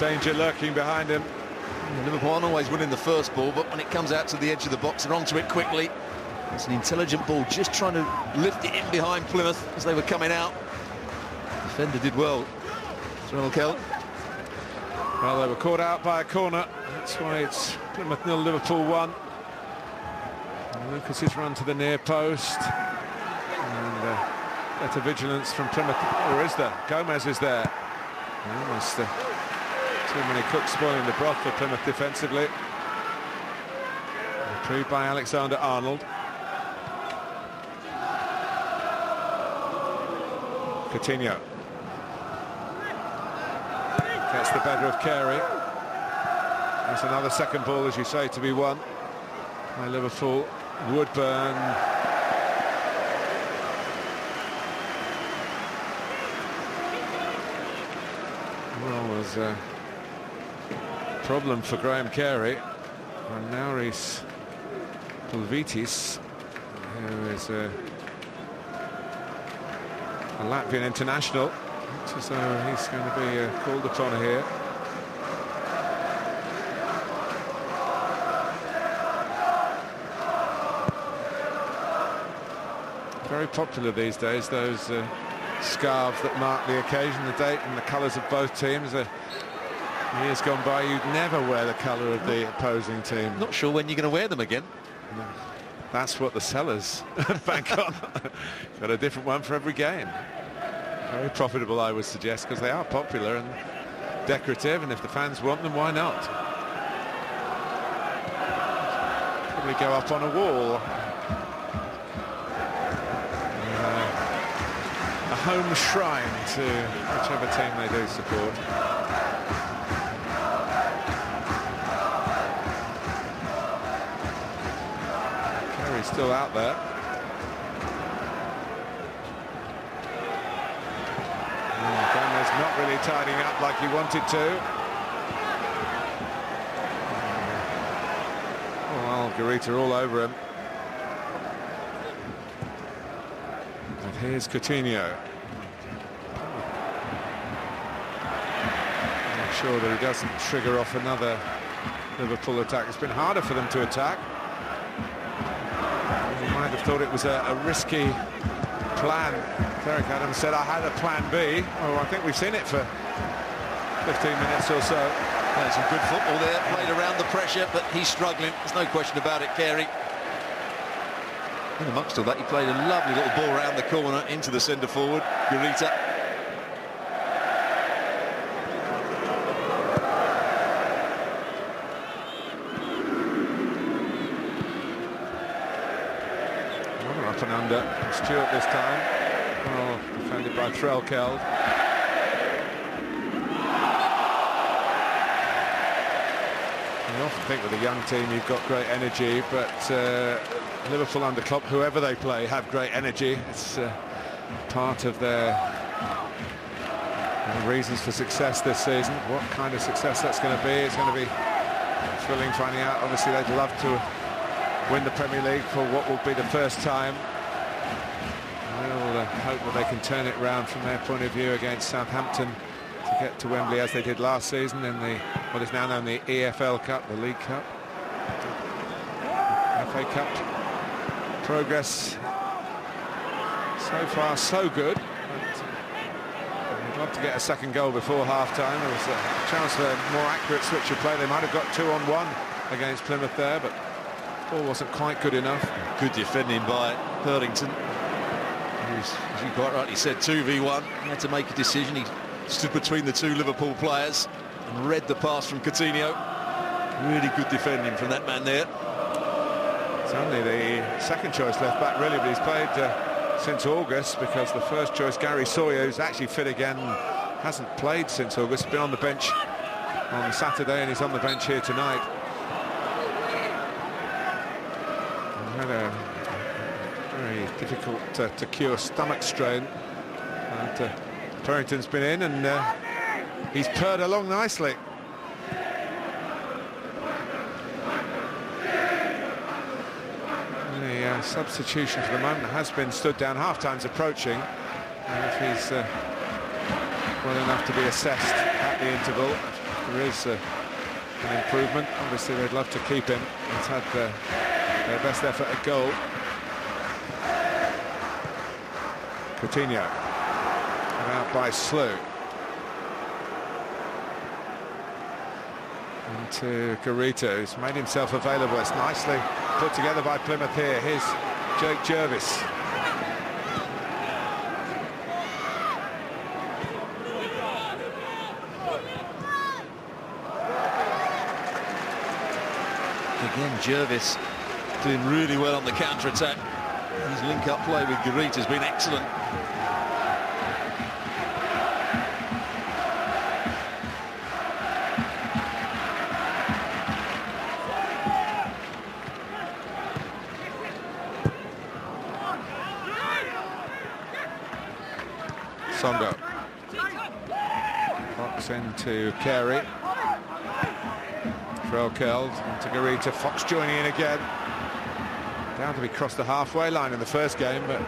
Danger lurking behind him. Liverpool aren't always winning the first ball, but when it comes out to the edge of the box, they're onto it quickly. It's an intelligent ball, just trying to lift it in behind Plymouth as they were coming out. Defender did well. Argyle. Well, they were caught out by a corner. That's why it's Plymouth 0, Liverpool 1. And Lucas's run to the near post. And better vigilance from Plymouth. Or is there? Gomez is there. Almost too many cooks spoiling the broth for Plymouth defensively. Retrieved by Alexander-Arnold. Coutinho gets the better of Carey. There's another second ball, as you say, to be won by Liverpool. Woodburn. Well, there's a problem for Graham Carey. And now he's Pulvitis, who is a Latvian international. Looks as though he's going to be called upon here. Very popular these days, those scarves that mark the occasion, the date and the colours of both teams. Years gone by, you'd never wear the colour of the opposing team. Not sure when you're going to wear them again. No. That's what the sellers bank on. Got a different one for every game. Very profitable, I would suggest, because they are popular and decorative, and if the fans want them, why not? Probably go up on a wall. A home shrine to whichever team they do support. Carey's still out there. Gomez not really tidying up like he wanted to. Oh, Garita all over him. And here's Coutinho. Make sure that he doesn't trigger off another Liverpool attack. It's been harder for them to attack. You might have thought it was a risky plan. Derek Adams said, I had a plan B. Oh, I think we've seen it for 15 minutes or so. There's some good football there, played around the pressure, but he's struggling. There's no question about it, Carey. And amongst all that, he played a lovely little ball around the corner into the centre forward, Garita. Another up and under. Stewart this time. Oh, defended by Threlkeld. You often think with a young team you've got great energy, but Liverpool under Klopp, whoever they play, have great energy. It's part of their reasons for success this season. What kind of success that's going to be, it's going to be thrilling finding out. Obviously, they'd love to win the Premier League for what will be the first time. We'll hope that they can turn it round from their point of view against Southampton to get to Wembley as they did last season in the what is now known the EFL Cup, the League Cup, FA Cup. Progress so far so good. I'd love to get a second goal before half-time. There was a chance for a more accurate switch of play. They might have got 2-on-1 against Plymouth there, but the ball wasn't quite good enough. Good defending by Hurlington. As you quite rightly said, 2v1. He had to make a decision. He stood between the two Liverpool players and read the pass from Coutinho. Really good defending from that man there. It's only the second choice left back really, but he's played since August, because the first choice, Gary Sawyer, who's actually fit again, hasn't played since August. Been on the bench on Saturday and he's on the bench here tonight. He had a very difficult to cure stomach strain. And Purrington's been in and he's purred along nicely. The substitution for the moment has been stood down. Half-time's approaching. And if he's well enough to be assessed at the interval. There is an improvement. Obviously, they'd love to keep him. He's had their best effort at goal. Coutinho, and out by Slew. Into Garita, who's made himself available. It's nicely put together by Plymouth here. Here's Jake Jervis. Again, Jervis doing really well on the counter-attack. His link-up play with Garita has been excellent. Songo. Fox into Carey. Frelkeld into Garita. Fox joining in again. Down to be crossed the halfway line in the first game, but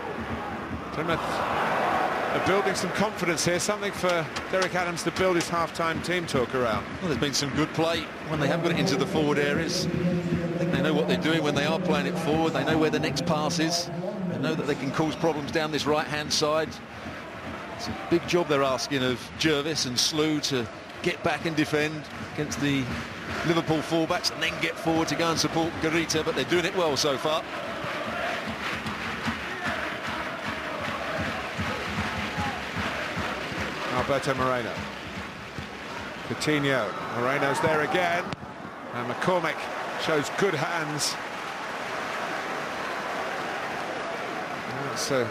Plymouth are building some confidence here. Something for Derek Adams to build his half-time team talk around. Well, there's been some good play when they have got it into the forward areas. I think they know what they're doing when they are playing it forward. They know where the next pass is. They know that they can cause problems down this right-hand side. It's a big job they're asking of Jervis and Slew to get back and defend against the Liverpool fullbacks and then get forward to go and support Garita, but they're doing it well so far. Alberto Moreno. Coutinho. Moreno's there again. And McCormick shows good hands. That's a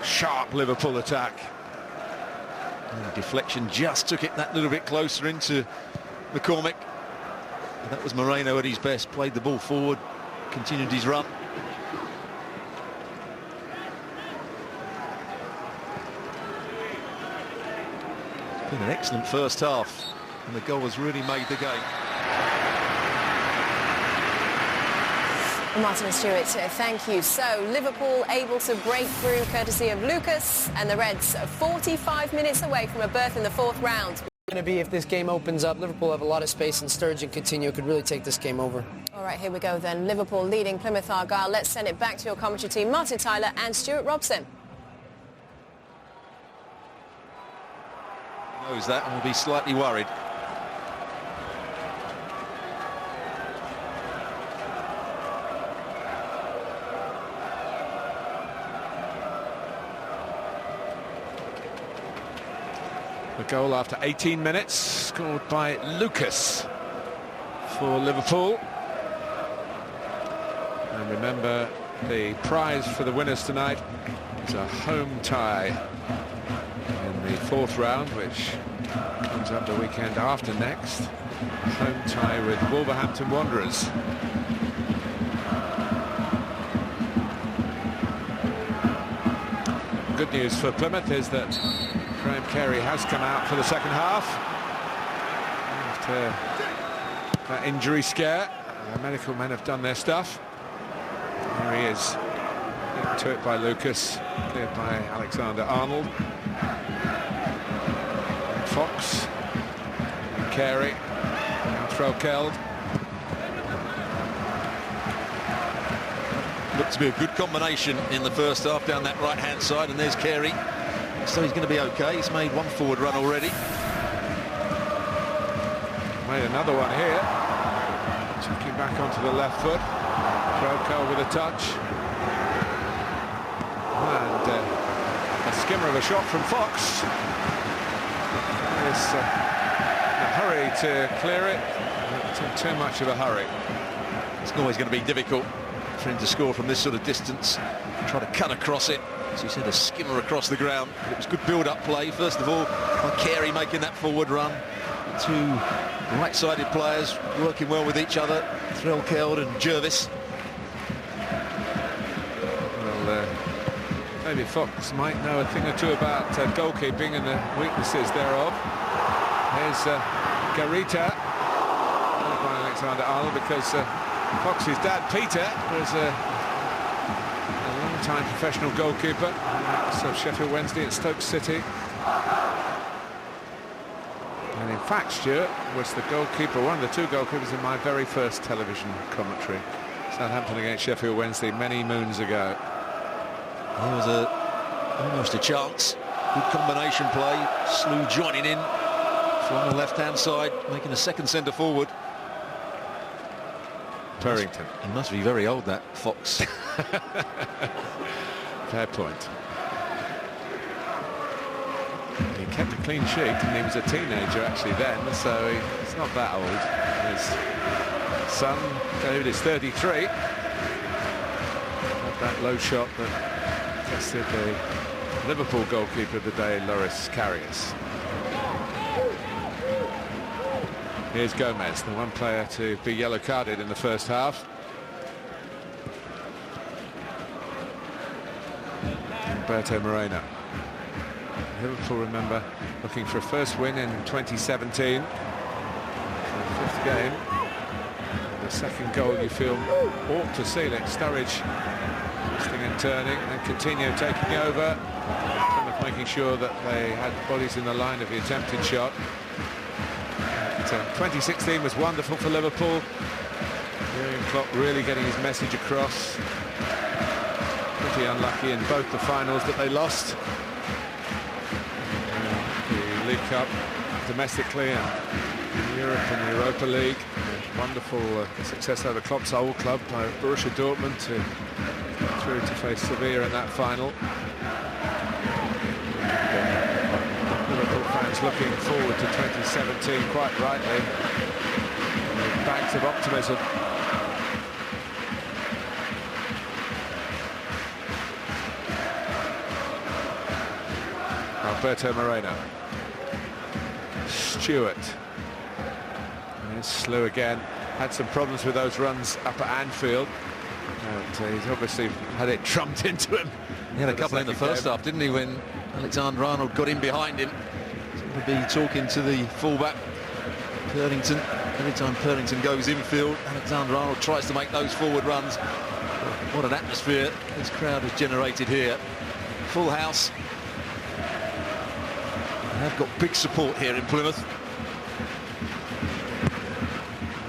sharp Liverpool attack. And the deflection just took it that little bit closer into McCormick. And that was Moreno at his best. Played the ball forward, continued his run. It's been an excellent first half, and the goal has really made the game. Martin and Stuart, thank you. So, Liverpool able to break through courtesy of Lucas, and the Reds 45 minutes away from a berth in the fourth round. Going to be if this game opens up. Liverpool have a lot of space, and Sturgeon Coutinho could really take this game over. All right, here we go then. Liverpool leading Plymouth Argyle. Let's send it back to your commentary team, Martin Tyler and Stuart Robson. Knows that and will be slightly worried. The goal after 18 minutes, scored by Lucas for Liverpool. And remember, the prize for the winners tonight is a home tie in the fourth round, which comes up the weekend after next. Home tie with Wolverhampton Wanderers. Good news for Plymouth is that Graham Carey has come out for the second half after that injury scare. The medical men have done their stuff. Here he is, beaten to it by Lucas, cleared by Alexander-Arnold. Fox, and Carey, and Frelkeld. Looked to be a good combination in the first half down that right-hand side, and there's Carey. So he's going to be okay. He's made one forward run already. Made another one here. Checking back onto the left foot. Frelkeld with a touch. And a skimmer of a shot from Fox. He's in a hurry to clear it. Not too much of a hurry. It's always going to be difficult for him to score from this sort of distance. Try to cut across it. As you said, a skimmer across the ground. It was good build-up play, first of all, by Carey making that forward run. Two right-sided players working well with each other, Frelkeld and Jervis. Well, maybe Fox might know a thing or two about goalkeeping and the weaknesses thereof. Here's Garita, by Alexander-Arnold, because Fox's dad, Peter, was a long-time professional goalkeeper. So Sheffield Wednesday at Stoke City. And in fact, Stuart was the goalkeeper, one of the two goalkeepers in my very first television commentary. Southampton against Sheffield Wednesday many moons ago. There was almost a chance. Good combination play. Slew joining in from the left-hand side, making a second centre forward. Purrington. He must be very old, that Fox. Fair point. He kept a clean sheet and he was a teenager actually then, so he's not that old. His son, David, is 33. Had that low shot that tested the Liverpool goalkeeper of the day, Loris Karius. Here's Gomez, the one player to be yellow carded in the first half. Alberto Moreno. Liverpool, remember, looking for a first win in 2017. The fifth game. The second goal you feel ought to seal it. Sturridge twisting and turning, and Coutinho taking over. Plymouth making sure that they had bodies in the line of the attempted shot. 2016 was wonderful for Liverpool. Jurgen Klopp really getting his message across. Pretty unlucky in both the finals that they lost. The League Cup domestically and Europe and the Europa League. Wonderful success over Klopp's old club by Borussia Dortmund to through to face Sevilla in that final. Liverpool fans looking forward to 2017 quite rightly. Bags of optimism. Alberto Moreno. Stewart. There's Slew again. Had some problems with those runs up at Anfield. He's obviously had it trumped into him. He had a couple in the first half, didn't he, when Alexander-Arnold got in behind him. Seemed to be talking to the fullback, Purrington. Every time Purrington goes infield, Alexander-Arnold tries to make those forward runs. What an atmosphere this crowd has generated here. Full house. They've got big support here in Plymouth.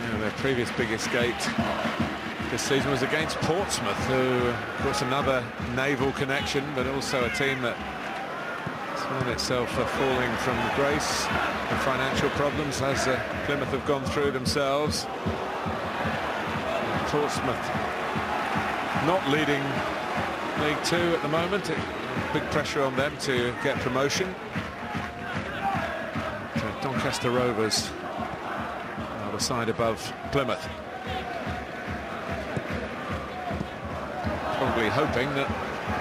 Yeah, their previous big escape this season was against Portsmouth, who, of course, another naval connection, but also a team that found itself falling from grace and financial problems as Plymouth have gone through themselves. Portsmouth not leading League Two at the moment. Big pressure on them to get promotion. Doncaster Rovers are the side above Plymouth. Probably hoping that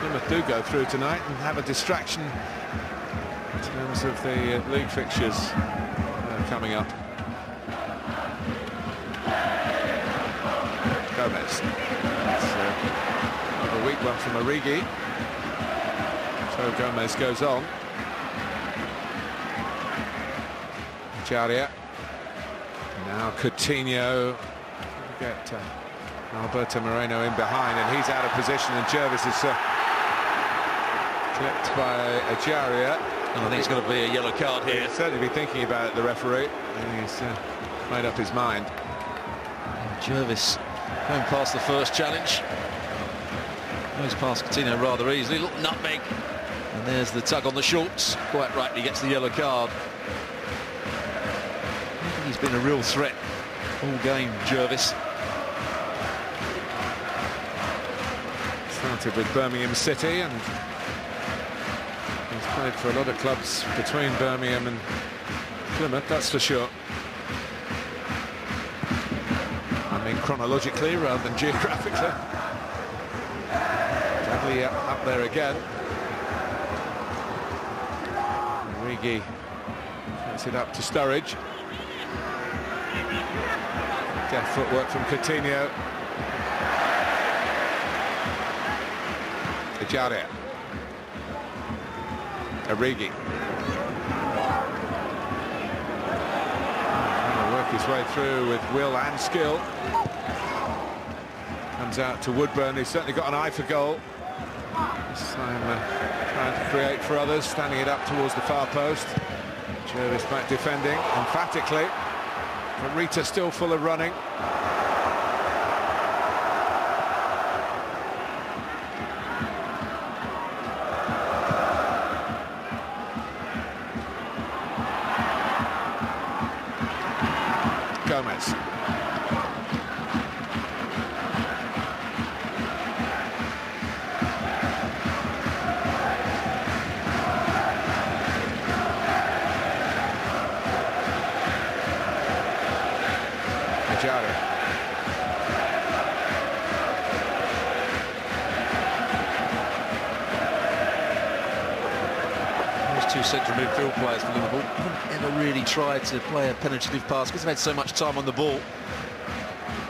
Plymouth do go through tonight and have a distraction in terms of the league fixtures coming up. Gomez. That's a weak one from Origi. So Gomez goes on. Jaria. Now Coutinho. Get Alberto Moreno in behind, and he's out of position, and Jervis is clipped by Jaria. And I think it's going to be a yellow card here. He'll certainly be thinking about it, the referee, and he's made up his mind. And Jervis going past the first challenge. Goes past Coutinho rather easily. Little nutmeg. And there's the tug on the shorts. Quite rightly gets the yellow card. I think he's been a real threat all game, Jervis. Started with Birmingham City, and he's played for a lot of clubs between Birmingham and Plymouth, that's for sure. I mean chronologically rather than geographically. Dudley up there again. Origi gets it up to Sturridge. Deft footwork from Coutinho. Jaria. Origi. Trying to work his way through with will and skill. Comes out to Woodburn, who's certainly got an eye for goal. This time trying to create for others, standing it up towards the far post. Jervis back defending emphatically, but Rita still full of running. Gomez. Two central midfield players for Liverpool haven't ever really tried to play a penetrative pass because they've had so much time on the ball.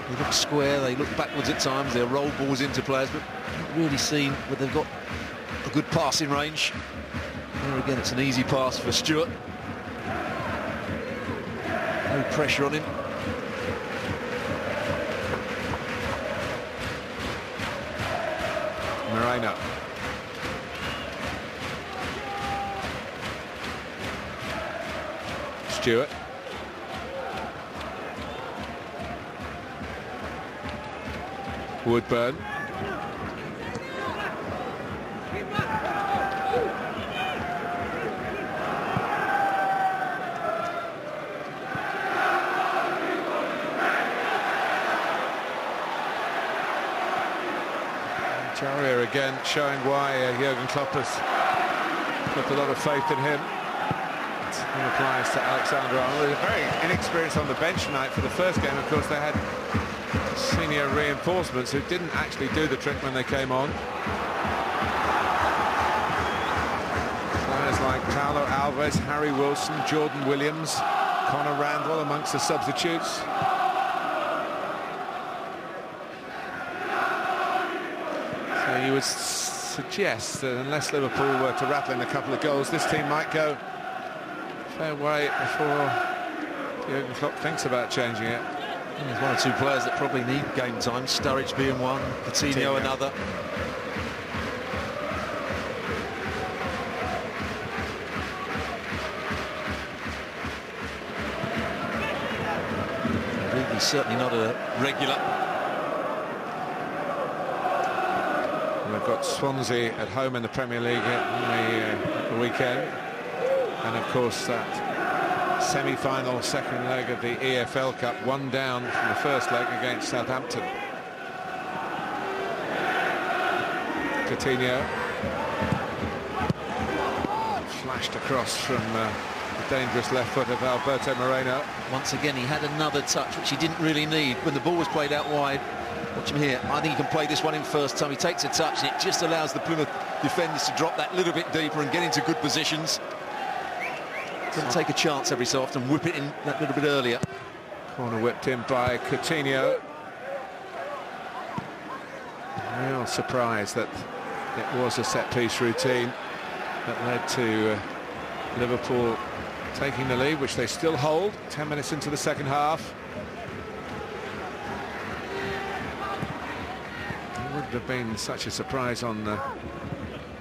They look square, they look backwards at times, they'll roll balls into players, but not really seen where they've got a good passing range. There again, it's an easy pass for Stewart. No pressure on him. Moreno. Stewart. Woodburn. Jaria again showing why Jurgen Klopp has put a lot of faith in him. It applies to Alexander Arnold. They're very inexperienced on the bench tonight for the first game. Of course, they had senior reinforcements who didn't actually do the trick when they came on. Players like Paulo Alves, Harry Wilson, Jordan Williams, Conor Randall amongst the substitutes. So you would suggest that unless Liverpool were to rattle in a couple of goals, this team might go fair way before Jurgen Klopp thinks about changing it. There's one or two players that probably need game time, Sturridge being one, Coutinho another. I think he's certainly not a regular. We've got Swansea at home in the Premier League at the weekend. And of course that semi-final second leg of the EFL Cup, one down from the first leg against Southampton. Coutinho flashed across from the dangerous left foot of Alberto Moreno. Once again he had another touch which he didn't really need when the ball was played out wide. Watch him here. I think he can play this one in first time. He takes a touch and it just allows the Plymouth defenders to drop that little bit deeper and get into good positions. Going to take a chance every so often, whip it in that little bit earlier. Corner whipped in by Coutinho. Real surprise that it was a set-piece routine that led to Liverpool taking the lead, which they still hold 10 minutes into the second half. It wouldn't have been such a surprise on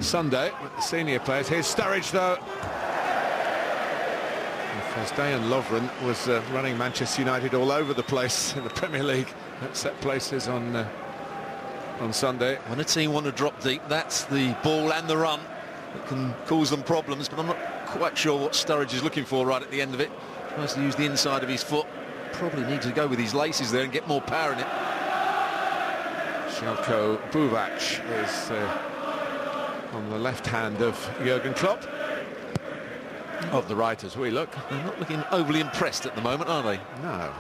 Sunday with the senior players. Here's Sturridge though. Dejan Lovren was running Manchester United all over the place in the Premier League at set places on Sunday. When a team want to drop deep, that's the ball and the run that can cause them problems, but I'm not quite sure what Sturridge is looking for right at the end of it. Tries to use the inside of his foot. Probably needs to go with his laces there and get more power in it. Željko Buvac is on the left hand of Jurgen Klopp. Of the right as we look. They're not looking overly impressed at the moment, are they? No.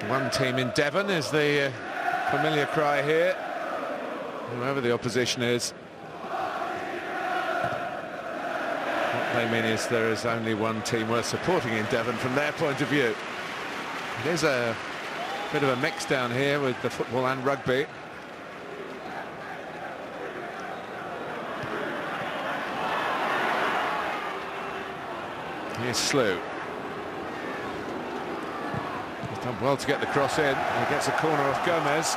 One team in Devon is the familiar cry here, whoever the opposition is. What they mean is there is only one team worth supporting in Devon from their point of view. It is a bit of a mix down here with the football and rugby. Here's Slew. He's done well to get the cross in. He gets a corner off Gomez.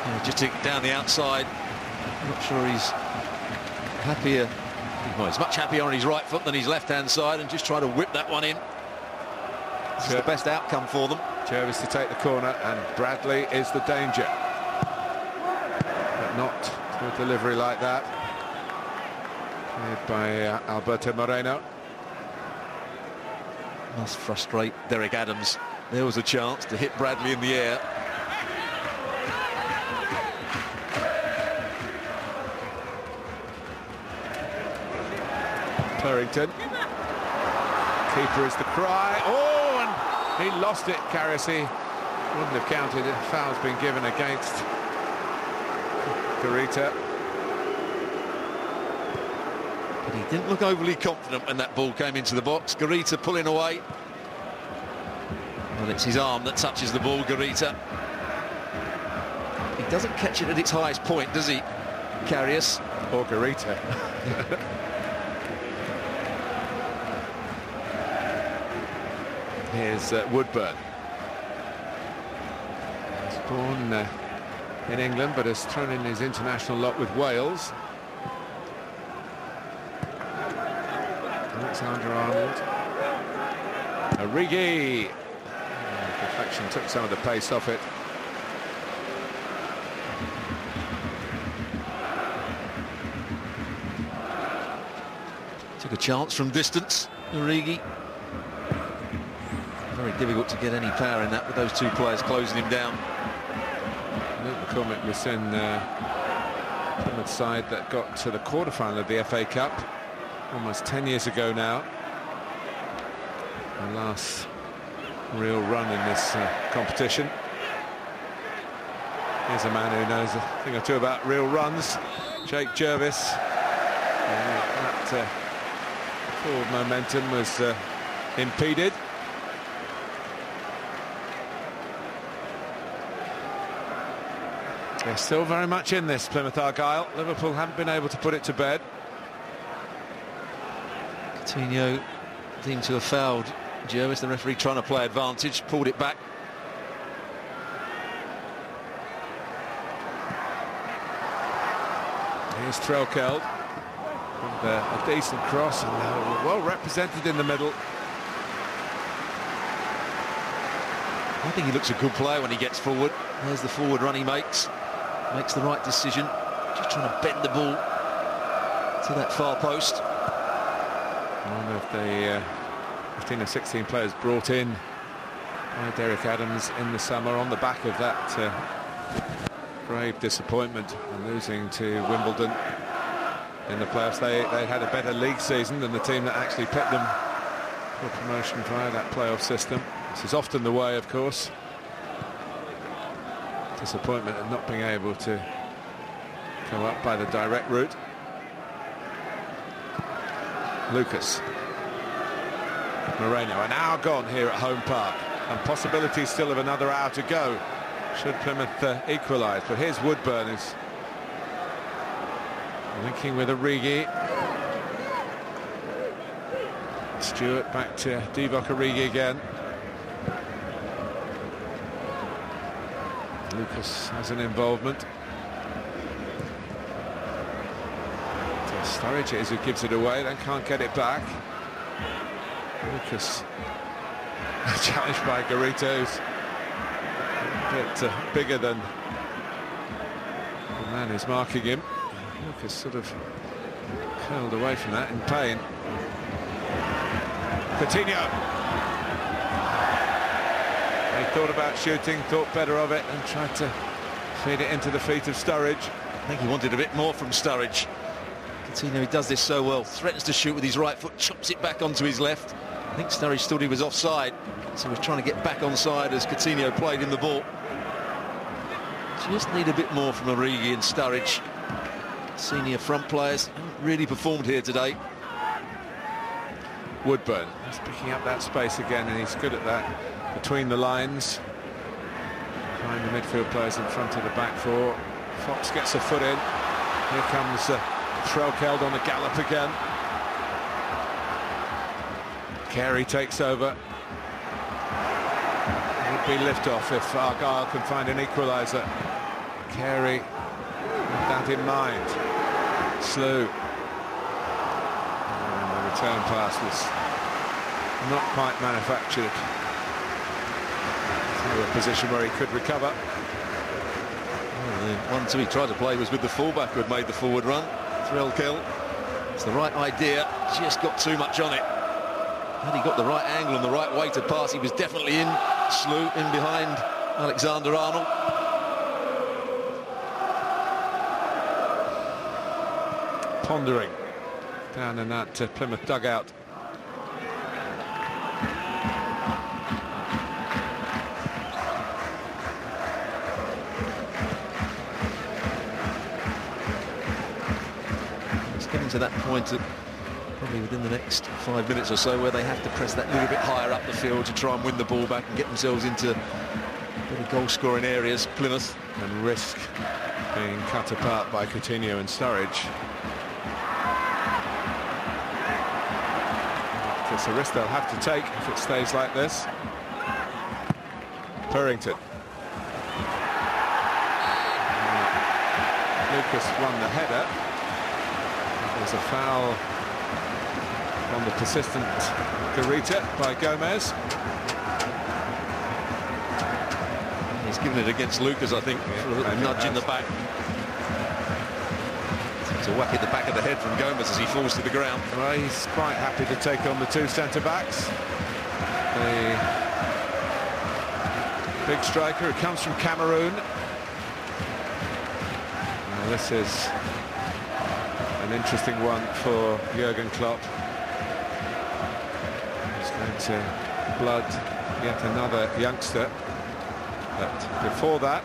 Yeah, just down the outside. I'm not sure he's happier. Well, he's much happier on his right foot than his left-hand side, and just try to whip that one in. This is the best outcome for them. Jervis to take the corner, and Bradley is the danger. But not to a delivery like that. Made by Alberto Moreno. Must frustrate Derek Adams. There was a chance to hit Bradley in the air. Turrington. Keeper is the cry. Oh, and he lost it, Carissy. Wouldn't have counted if foul's been given against Garita. But he didn't look overly confident when that ball came into the box. Garita pulling away. Well, it's his arm that touches the ball, Garita. He doesn't catch it at its highest point, does he, Karius? Or Garita. Here's Woodburn. He's born in England, but has thrown in his international lot with Wales. Alexander-Arnold. Origi. Deflection took some of the pace off it. Took a chance from distance, Origi. Very difficult to get any power in that with those two players closing him down. Luke McCormick was in Plymouth side that got to the quarter-final of the FA Cup almost 10 years ago now. The last real run in this competition. Here's a man who knows a thing or two about real runs, Jake Jervis. That forward momentum was impeded. They're still very much in this, Plymouth Argyle. Liverpool haven't been able to put it to bed. Coutinho deemed to have fouled Jervis, the referee trying to play advantage, pulled it back. Here's Threlkeld with a decent cross, and well represented in the middle. I think he looks a good player when he gets forward. There's the forward run he makes the right decision, just trying to bend the ball to that far post. One of the 15 or 16 players brought in by Derek Adams in the summer on the back of that grave disappointment and losing to Wimbledon in the playoffs. They had a better league season than the team that actually picked them for promotion via that playoff system. This is often the way, of course. Disappointment at not being able to go up by the direct route. Lucas. Moreno, an hour gone here at home park, and possibilities still of another hour to go should Plymouth equalise. But here's Woodburn, who's linking with Origi. Stewart back to Divock Origi again. Lucas has an involvement. Sturridge is who gives it away, then can't get it back. Lucas challenged by Garita, who's a bit bigger than the man who's marking him. Lucas sort of curled away from that in pain. Coutinho. He thought about shooting, thought better of it, and tried to feed it into the feet of Sturridge. I think he wanted a bit more from Sturridge. Coutinho, he does this so well, threatens to shoot with his right foot, chops it back onto his left. I think Sturridge thought he was offside, so he was trying to get back onside as Coutinho played in the ball. Just need a bit more from Origi and Sturridge. Senior front players haven't really performed here today. Woodburn is picking up that space again, and he's good at that between the lines. Behind the midfield players in front of the back four. Fox gets a foot in. Here comes Threlkeld on the gallop again. Carey takes over. It would be lift-off if Argyle can find an equaliser. Carey with that in mind. Slew. And the return pass was not quite manufactured to a position where he could recover. Well, the 1-2 he tried to play was with the fullback who had made the forward run. Threlkel. It's the right idea, just got too much on it. Had he got the right angle and the right way to pass, he was definitely in. Slew in behind Alexander-Arnold. Pondering down in that Plymouth dugout. It's getting to that point at probably within the next 5 minutes or so where they have to press that little bit higher up the field to try and win the ball back and get themselves into better goal-scoring areas, Plymouth. And risk being cut apart by Coutinho and Sturridge. It's a risk they'll have to take if it stays like this. Purrington. Lucas won the header. There's a foul on the persistent Garita by Gomez. He's given it against Lucas, I think, for a little nudge in the back. It's a whack at the back of the head from Gomez as he falls to the ground. Well, he's quite happy to take on the two centre-backs. The big striker who comes from Cameroon. Now, this is an interesting one for Jurgen Klopp. He's going to blood yet another youngster. But before that,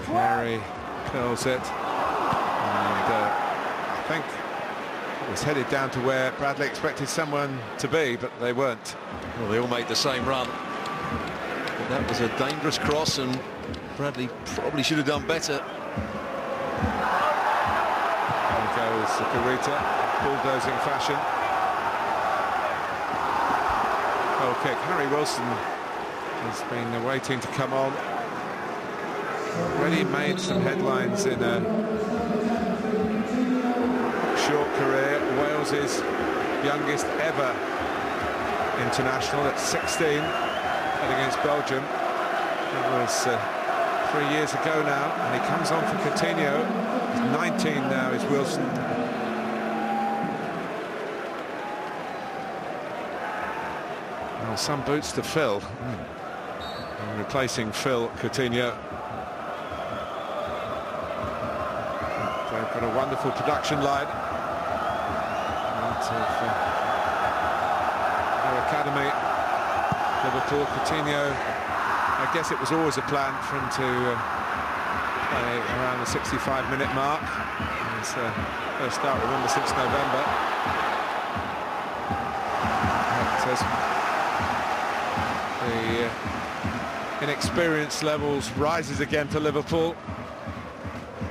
Carey curls it, and I think it was headed down to where Bradley expected someone to be, but they weren't. Well, they all made the same run. But that was a dangerous cross, and Bradley probably should have done better. There goes Garita, bulldozing fashion. Goal kick. Harry Wilson has been waiting to come on. Already made some headlines in a short career. Wales's youngest ever international at 16, and against Belgium. That was 3 years ago now, and he comes on for Coutinho. He's 19 now, is Wilson. Well, some boots to fill. And replacing Phil Coutinho. They've got a wonderful production line out of their academy. Liverpool. Coutinho, I guess it was always a plan for him to play around the 65-minute mark. His first start, remember, since November. But the inexperience levels rises again for Liverpool.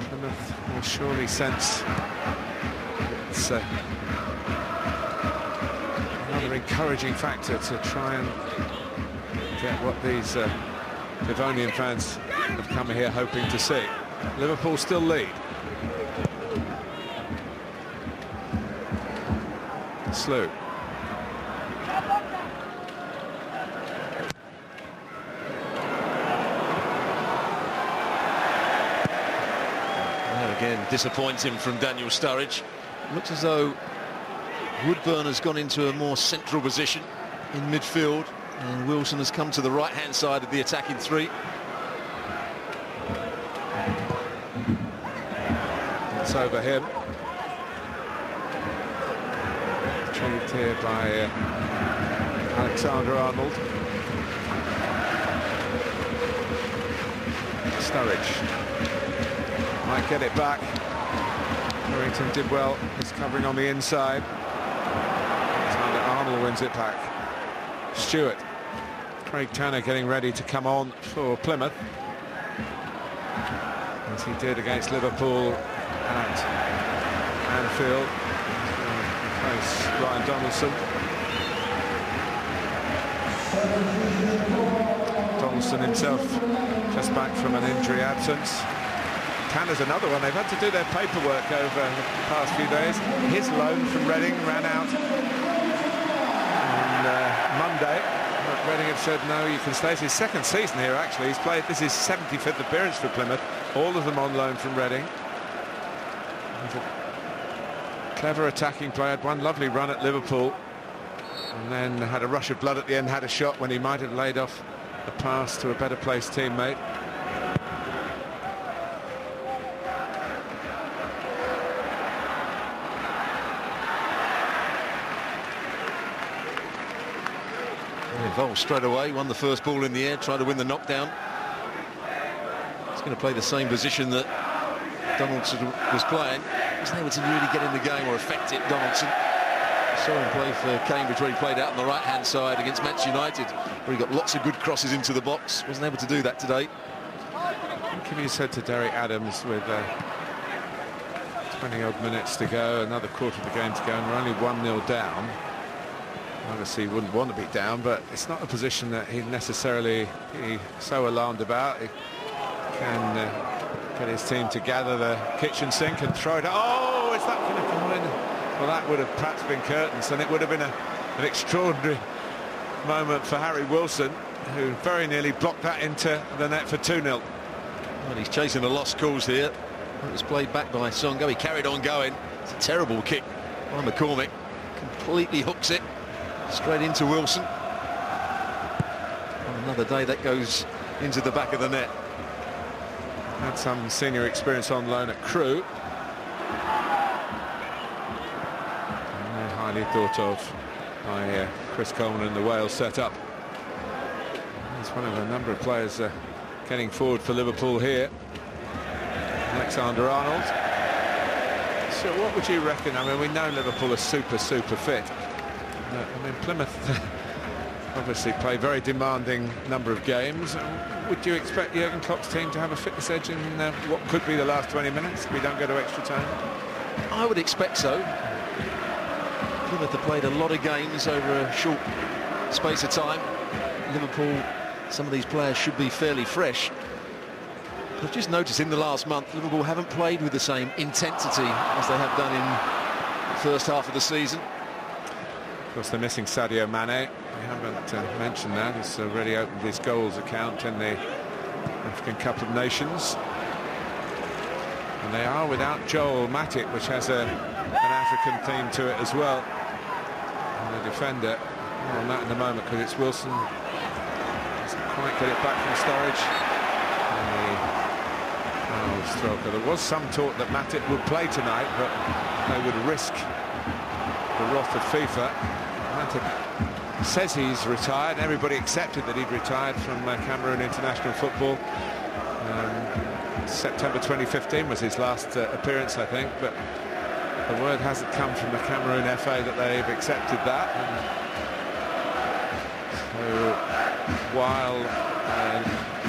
Plymouth will surely sense it's another encouraging factor to try and get what these Devonian fans have come here hoping to see. Liverpool still lead. Slew. Again, disappointing from Daniel Sturridge. Looks as though Woodburn has gone into a more central position in midfield, and Wilson has come to the right-hand side of the attacking three. It's over him. Retrieved here by Alexander-Arnold. Sturridge might get it back. Purrington did well. He's covering on the inside. Alexander-Arnold wins it back. Stewart. Craig Tanner getting ready to come on for Plymouth, as he did against Liverpool at Anfield. There's Ryan Donaldson. Donaldson himself just back from an injury absence. Tanner's another one. They've had to do their paperwork over the past few days. His loan from Reading ran out on Monday. But Reading have said no, you can stay. It's his second season here actually. He's played, this is his 75th appearance for Plymouth. All of them on loan from Reading. He's a clever attacking player, had one lovely run at Liverpool and then had a rush of blood at the end, had a shot when he might have laid off the pass to a better placed teammate. Involved straight away, won the first ball in the air, tried to win the knockdown. He's going to play the same position that Donaldson was playing. Wasn't able to really get in the game or affect it, Donaldson. Saw him play for Cambridge where he played out on the right-hand side against Manchester United, where he got lots of good crosses into the box. Wasn't able to do that today. Give his head to Derek Adams with 20-odd minutes to go, another quarter of the game to go, and we're only 1-0 down. Obviously he wouldn't want to be down, but it's not a position that he'd necessarily be so alarmed about. He can get his team to gather the kitchen sink and throw it. Oh, is that going to come in? Well, that would have perhaps been curtains, and it would have been an extraordinary moment for Harry Wilson, who very nearly blocked that into the net for 2-0. Well, he's chasing the lost cause here. It was played back by Songo. He carried on going. It's a terrible kick by McCormick. Completely hooks it straight into Wilson. On another day that goes into the back of the net. Had some senior experience on loan at Crewe. And highly thought of by Chris Coleman and the Wales setup. He's one of a number of players getting forward for Liverpool here. Alexander Arnold. So what would you reckon? I mean, we know Liverpool are super fit. I mean, Plymouth obviously play very demanding number of games. Would you expect Jurgen Klopp's team to have a fitness edge in what could be the last 20 minutes if we don't go to extra time? I would expect so. Plymouth have played a lot of games over a short space of time. Liverpool, some of these players should be fairly fresh. But I've just noticed in the last month, Liverpool haven't played with the same intensity as they have done in the first half of the season. Of course, they're missing Sadio Mane. We haven't mentioned that. He's already opened his goals account in the African Cup of Nations. And they are without Joel Matip, which has an African theme to it as well. And the defender, more on that in a moment, because it's Wilson. Doesn't quite get it back from Sturridge. And Strelka. There was some talk that Matip would play tonight, but they would risk the wrath of FIFA. Matip says he's retired. Everybody accepted that he'd retired from Cameroon international football. September 2015 was his last appearance, I think, but the word hasn't come from the Cameroon FA that they've accepted that. And so while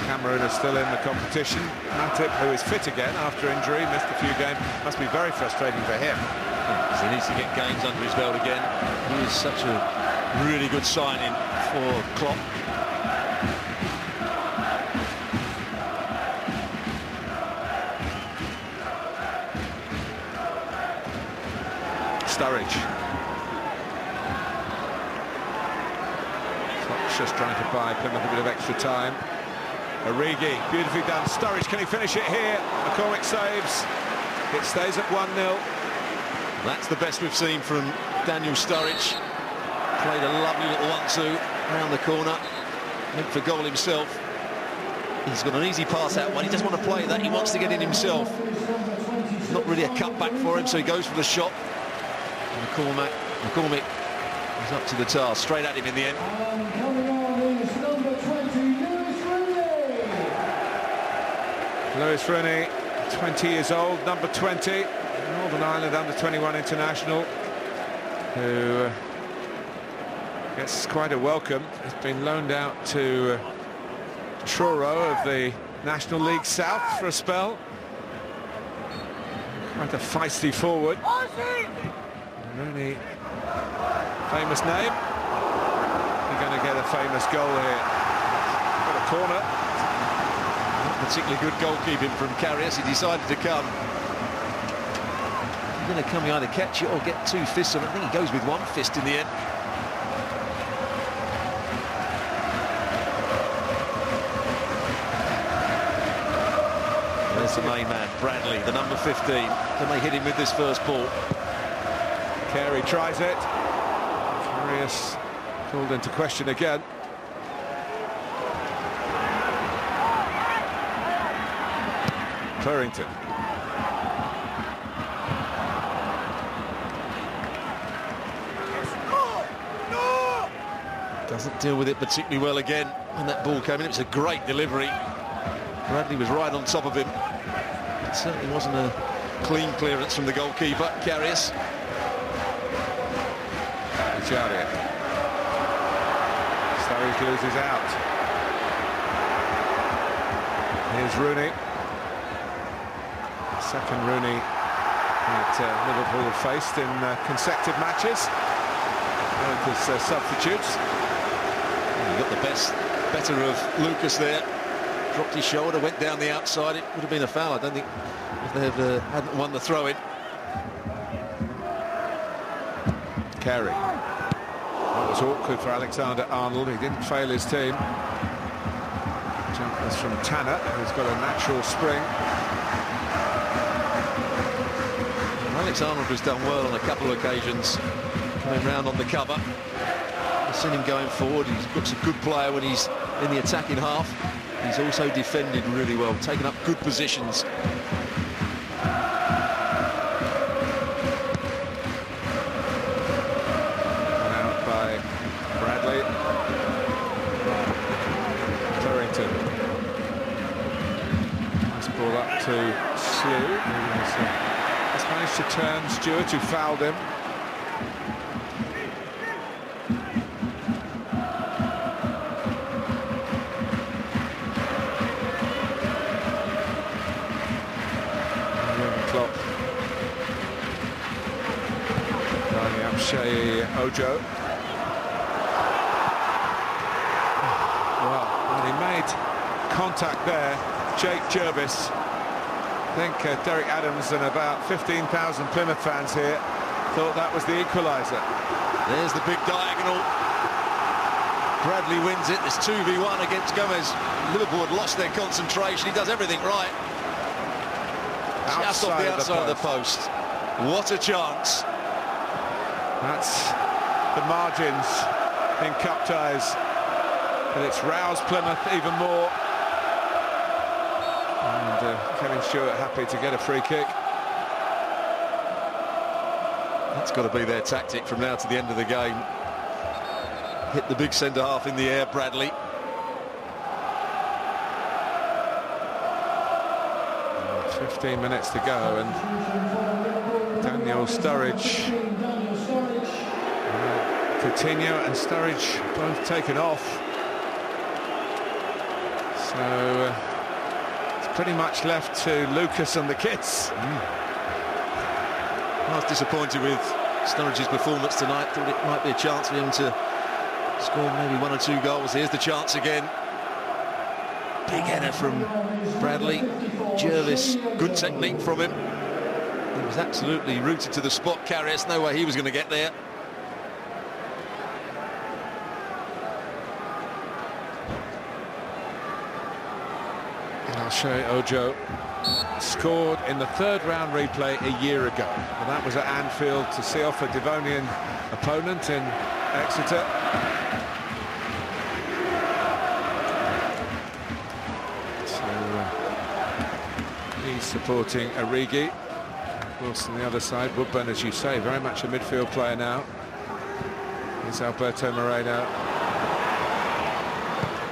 Cameroon are still in the competition, Matip, who is fit again after injury, missed a few games, must be very frustrating for him. He needs to get games under his belt again. He is such a really good signing for Klopp. Sturridge. Klopp's just trying to buy Plymouth a bit of extra time. Origi, beautifully done. Sturridge, can he finish it here? McCormick saves. It stays at 1-0. That's the best we've seen from Daniel Sturridge. Played a lovely little 1-2 around the corner. Went for goal himself. He's got an easy pass out one. He doesn't want to play that. He wants to get in himself. Not really a cutback for him, so he goes for the shot. And McCormick is up to the task. Straight at him in the end. Lewis Rooney, 20 years old, number 20. Northern Ireland under-21 international, who gets quite a welcome. He's been loaned out to Truro of the National League South for a spell. Quite a feisty forward. Rooney, famous name. You're going to get a famous goal here. Got a corner. Not particularly good goalkeeping from Karius. He decided to come. He's going to come, you either catch it or get two fists on it. I think he goes with one fist in the end. There's the main man, Bradley, the number 15. Can they hit him with this first ball? Carey tries it. Karius called into question again. Purrington. Doesn't deal with it particularly well again when that ball came in. It was a great delivery. Bradley was right on top of him. It certainly wasn't a clean clearance from the goalkeeper, Karius. Sturridge loses out. Here's Rooney. Second Rooney that Liverpool have faced in consecutive matches. Both as substitutes. He got the better of Lucas there. Dropped his shoulder, went down the outside. It would have been a foul. I don't think if they hadn't won the throw-in. Carey. That was awkward for Alexander-Arnold. He didn't fail his team. Jumpers from Tanner, who's got a natural spring. Alex-Arnold has done well on a couple of occasions, coming round on the cover. I've seen him going forward. He looks a good player when he's in the attacking half. He's also defended really well, taken up good positions. Out by Bradley. Purrington. Nice ball up to Slew. Has managed to turn Stewart, who fouled him. Ojo. Well, when he made contact there, Jake Jervis, I think Derek Adams and about 15,000 Plymouth fans here thought that was the equaliser. There's the big diagonal. Bradley wins it. There's 2v1 against Gomez. Liverpool had lost their concentration. He does everything right. Just off the outside of the post. What a chance. That's the margins in cup ties, and it's roused Plymouth even more. And Kevin Stewart happy to get a free kick. That's got to be their tactic from now to the end of the game. Hit the big centre half in the air, Bradley. 15 minutes to go, and Daniel Sturridge, Coutinho and Sturridge both taken off. So it's pretty much left to Lucas and the kids. I was disappointed with Sturridge's performance tonight. Thought it might be a chance for him to score maybe 1 or 2 goals. Here's the chance again. Big header from Bradley. Jervis, good technique from him. He was absolutely rooted to the spot. Karius, no way he was going to get there. I'll show you Ojo. Scored in the 3rd round replay a year ago. Well, that was at Anfield to see off a Devonian opponent in Exeter. So he's supporting Origi. Wilson the other side. Woodburn, as you say, very much a midfield player now. Here's Alberto Moreno.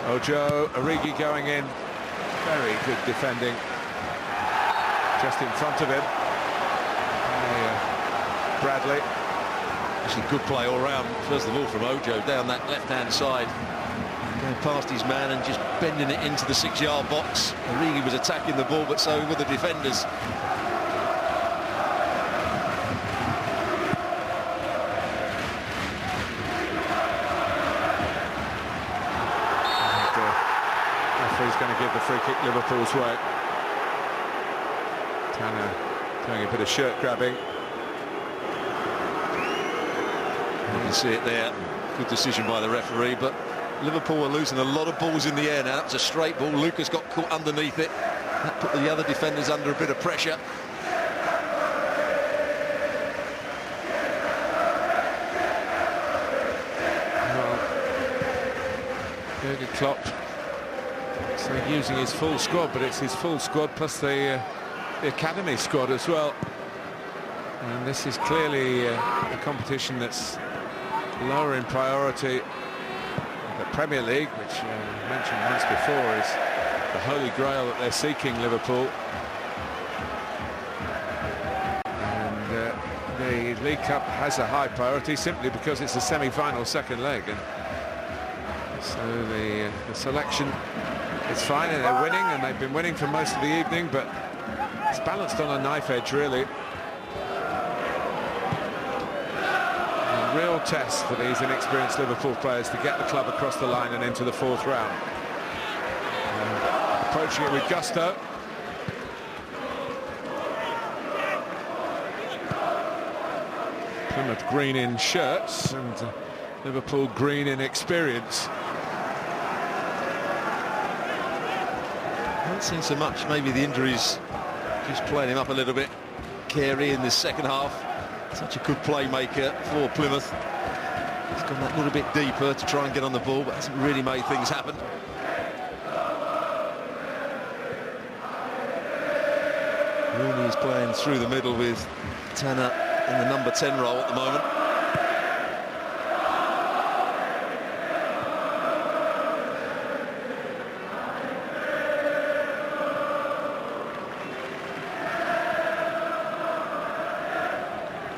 Ojo, Origi going in. Very good defending. Just in front of him. Bradley. Actually, good play all round. First of all from Ojo down that left-hand side. Going past his man and just bending it into the 6-yard box. Origi was attacking the ball, but so were the defenders. free kick Liverpool's way. Tanner doing a bit of shirt grabbing. You can see it there. Good decision by the referee, but Liverpool are losing a lot of balls in the air now. It's a straight ball. Lucas got caught underneath it. That put the other defenders under a bit of pressure. Well, Jurgen Klopp, so using his full squad, but it's his full squad plus the academy squad as well. And this is clearly a competition that's lower in priority. The Premier League, which I mentioned once before, is the holy grail that they're seeking, Liverpool. And the League Cup has a high priority simply because it's a semi-final second leg. And so the selection is fine, and they're winning, and they've been winning for most of the evening, but it's balanced on a knife edge, really. Real test for these inexperienced Liverpool players to get the club across the line and into the fourth round. Approaching it with gusto. Plymouth green in shirts and Liverpool green in experience. I haven't seen so much. Maybe the injuries just playing him up a little bit. Carey in the second half. Such a good playmaker for Plymouth. He's gone that little bit deeper to try and get on the ball, but hasn't really made things happen. Rooney is playing through the middle with Tanner in the number 10 role at the moment.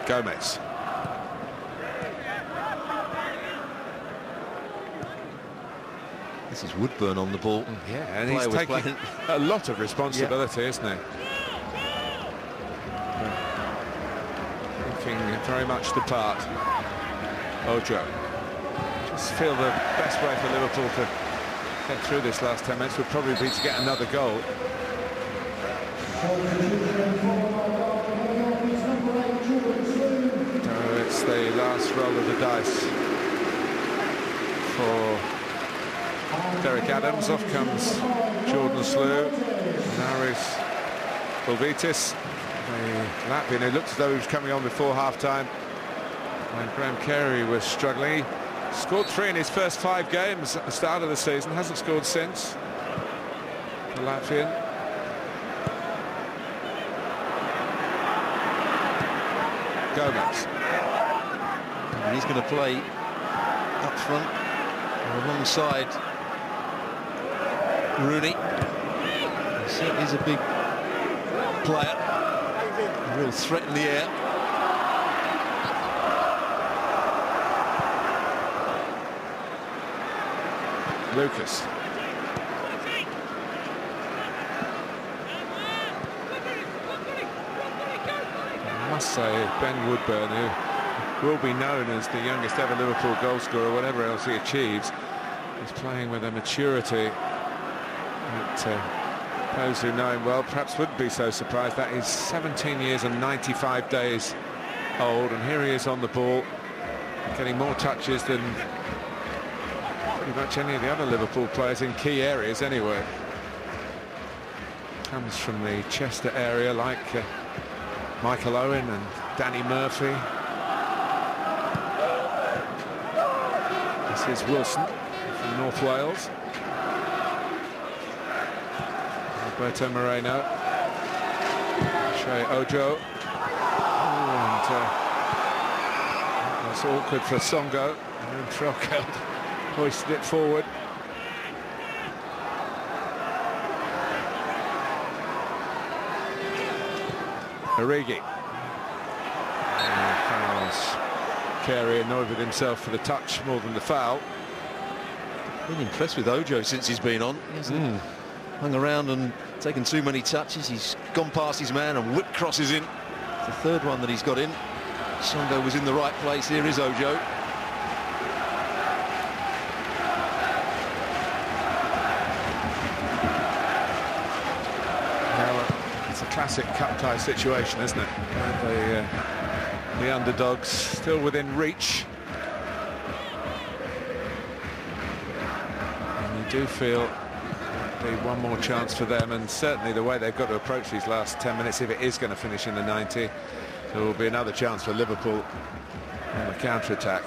Gomez. This is Woodburn on the ball. Yeah, and he's taking a lot of responsibility, isn't he? Looking very much the part. Ojo. Just feel the best way for Liverpool to get through this last 10 minutes would probably be to get another goal. It's the last roll of the dice for Derek Adams. Off comes Jordan Slew. Now is Bulvitis, the Latvian, who looked as though he was coming on before half-time. And Graham Carey was struggling. He scored 3 in his first 5 games at the start of the season. Hasn't scored since. The Latvian. Gomez. And he's going to play up front alongside Rooney. He's a big player, a real threat in the air. Lucas. I must say, Ben Woodburn, who will be known as the youngest ever Liverpool goalscorer, whatever else he achieves, is playing with a maturity that those who know him well perhaps wouldn't be so surprised. That is 17 years and 95 days old, and here he is on the ball, getting more touches than pretty much any of the other Liverpool players in key areas anyway. Comes from the Chester area, like Michael Owen and Danny Murphy. This is Wilson from North Wales. Alberto Moreno. Shea Ojo. And that's awkward for Songo. And then Threlkeld hoisted it forward. Origi. Fouls. Carey annoyed with himself for the touch more than the foul. Been impressed with Ojo since he's been on. He hasn't hung around and taken too many touches. He's gone past his man and whipped crosses in. It's the third one that he's got in. Songo was in the right place. Here is Ojo. It's a classic cup tie situation, isn't it? The underdogs still within reach. And you do feel there'll be one more chance for them, and certainly the way they've got to approach these last 10 minutes, if it is going to finish in the 90, there will be another chance for Liverpool on the counter-attack.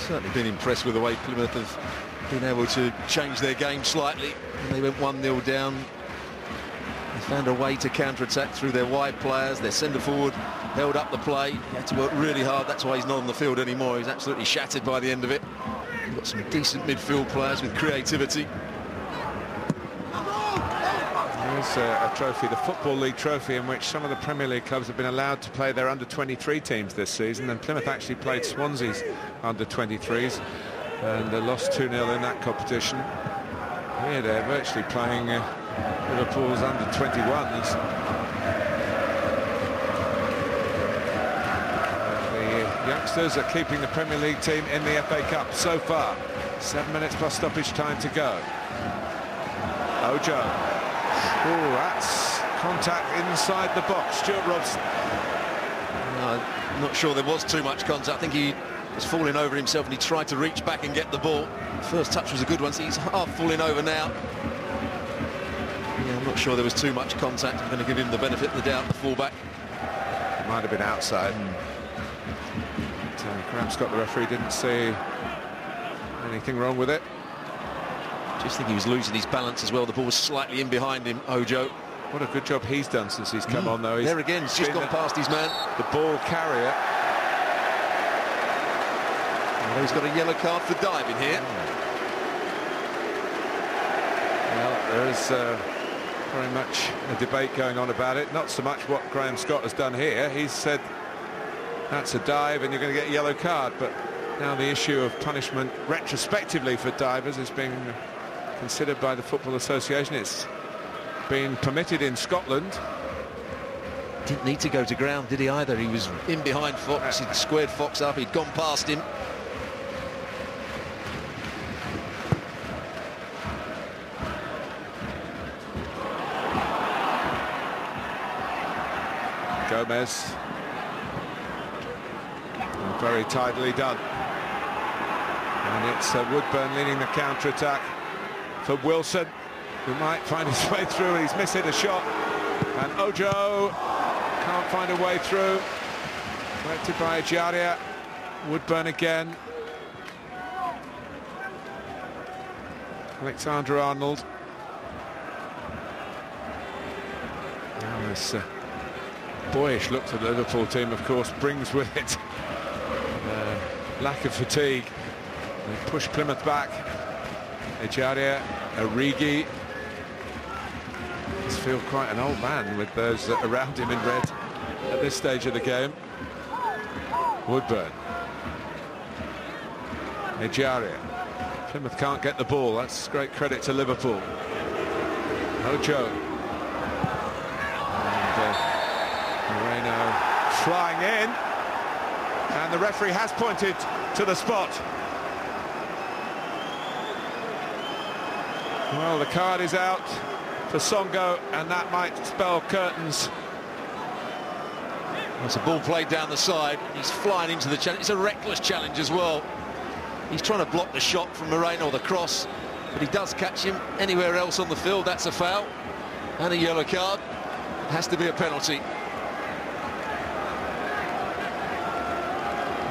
Certainly been impressed with the way Plymouth have been able to change their game slightly. When they went 1-0 down, they found a way to counter-attack through their wide players. Their centre-forward held up the play. He had to work really hard. That's why he's not on the field anymore. He's absolutely shattered by the end of it. We've got some decent midfield players with creativity. There's a trophy, the Football League trophy, in which some of the Premier League clubs have been allowed to play their under-23 teams this season, and Plymouth actually played Swansea's under-23s and they lost 2-0 in that competition. Here they're virtually playing Liverpool's under-21s. The youngsters are keeping the Premier League team in the FA Cup so far. 7 minutes plus stoppage time to go. Ojo. Oh, that's contact inside the box. Stuart Robson. I'm not sure there was too much contact. I think he was falling over himself and he tried to reach back and get the ball. The first touch was a good one, so he's half falling over now. Yeah, I'm not sure there was too much contact. I'm going to give him the benefit of the doubt, the fullback. It might have been outside. Graham Scott, the referee, didn't see anything wrong with it. Just think he was losing his balance as well. The ball was slightly in behind him, Ojo. What a good job he's done since he's come on, though. He's there again, he's just gone past his man. The ball carrier. Well, he's got a yellow card for diving here. Well, there is very much a debate going on about it. Not so much what Graham Scott has done here. He's said that's a dive and you're going to get a yellow card, but now the issue of punishment retrospectively for divers is being considered by the Football Association. It's been permitted in Scotland. Didn't need to go to ground, did he either? He was in behind Fox, he'd squared Fox up, he'd gone past him. Gomez. Very tidily done. And it's Woodburn leading the counter-attack for Wilson, who might find his way through. He's missed a shot. And Ojo can't find a way through. Collected by Ejaria. Woodburn again. Alexander-Arnold. Now this boyish look to the Liverpool team, of course, brings with it lack of fatigue. They push Plymouth back. Ejaria, Origi. Must feel quite an old man with those around him in red at this stage of the game. Woodburn. Ejaria. Plymouth can't get the ball. That's great credit to Liverpool. Ojo. And Moreno flying in. And the referee has pointed to the spot. Well, the card is out for Songo, and that might spell curtains. It's a ball played down the side. He's flying into the challenge. It's a reckless challenge as well. He's trying to block the shot from Moreno, or the cross, but he does catch him. Anywhere else on the field, that's a foul. And a yellow card. It has to be a penalty.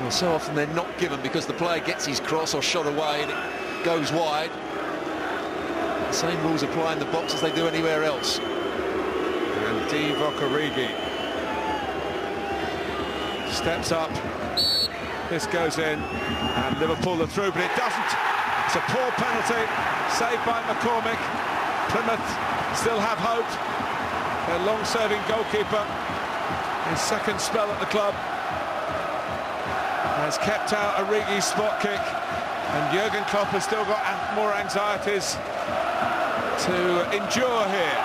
Well, so often they're not given because the player gets his cross or shot away and it goes wide. The same rules apply in the box as they do anywhere else. And Divock Origi steps up. This goes in, and Liverpool are through, but it doesn't. It's a poor penalty, saved by McCormick. Plymouth still have hope. Their long-serving goalkeeper, his second spell at the club, has kept out Origi's spot kick, and Jurgen Klopp has still got more anxieties to endure here.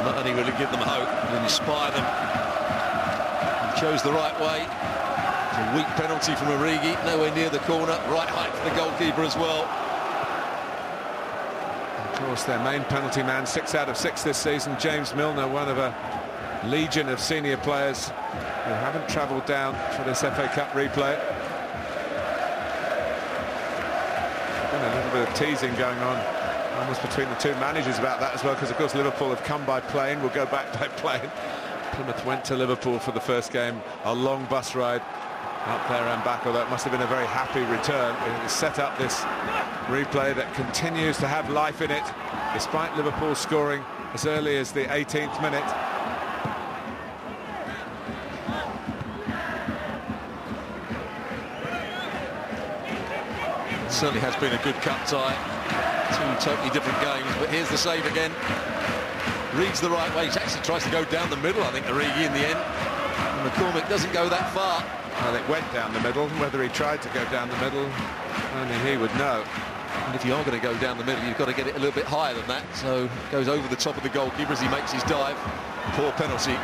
Not only will he give them hope, but inspire them. He chose the right way. a weak penalty from Argyle, nowhere near the corner, right height for the goalkeeper as well. Of course, their main penalty man, 6 out of 6 this season, James Milner, one of a legion of senior players who haven't travelled down for this FA Cup replay. Been a little bit of teasing going on almost between the two managers about that as well, because of course Liverpool have come by plane, will go back by plane. Plymouth went to Liverpool for the first game, a long bus ride up there and back, although it must have been a very happy return. It set up this replay that continues to have life in it, despite Liverpool scoring as early as the 18th minute. It certainly has been a good cup tie. Two totally different games, but here's the save again. Reads the right way. He actually tries to go down the middle, I think, Argyle in the end. And McCormick doesn't go that far. Well, it went down the middle. Whether he tried to go down the middle, only he would know. And if you are going to go down the middle, you've got to get it a little bit higher than that. So it goes over the top of the goalkeeper as he makes his dive. Poor penalty.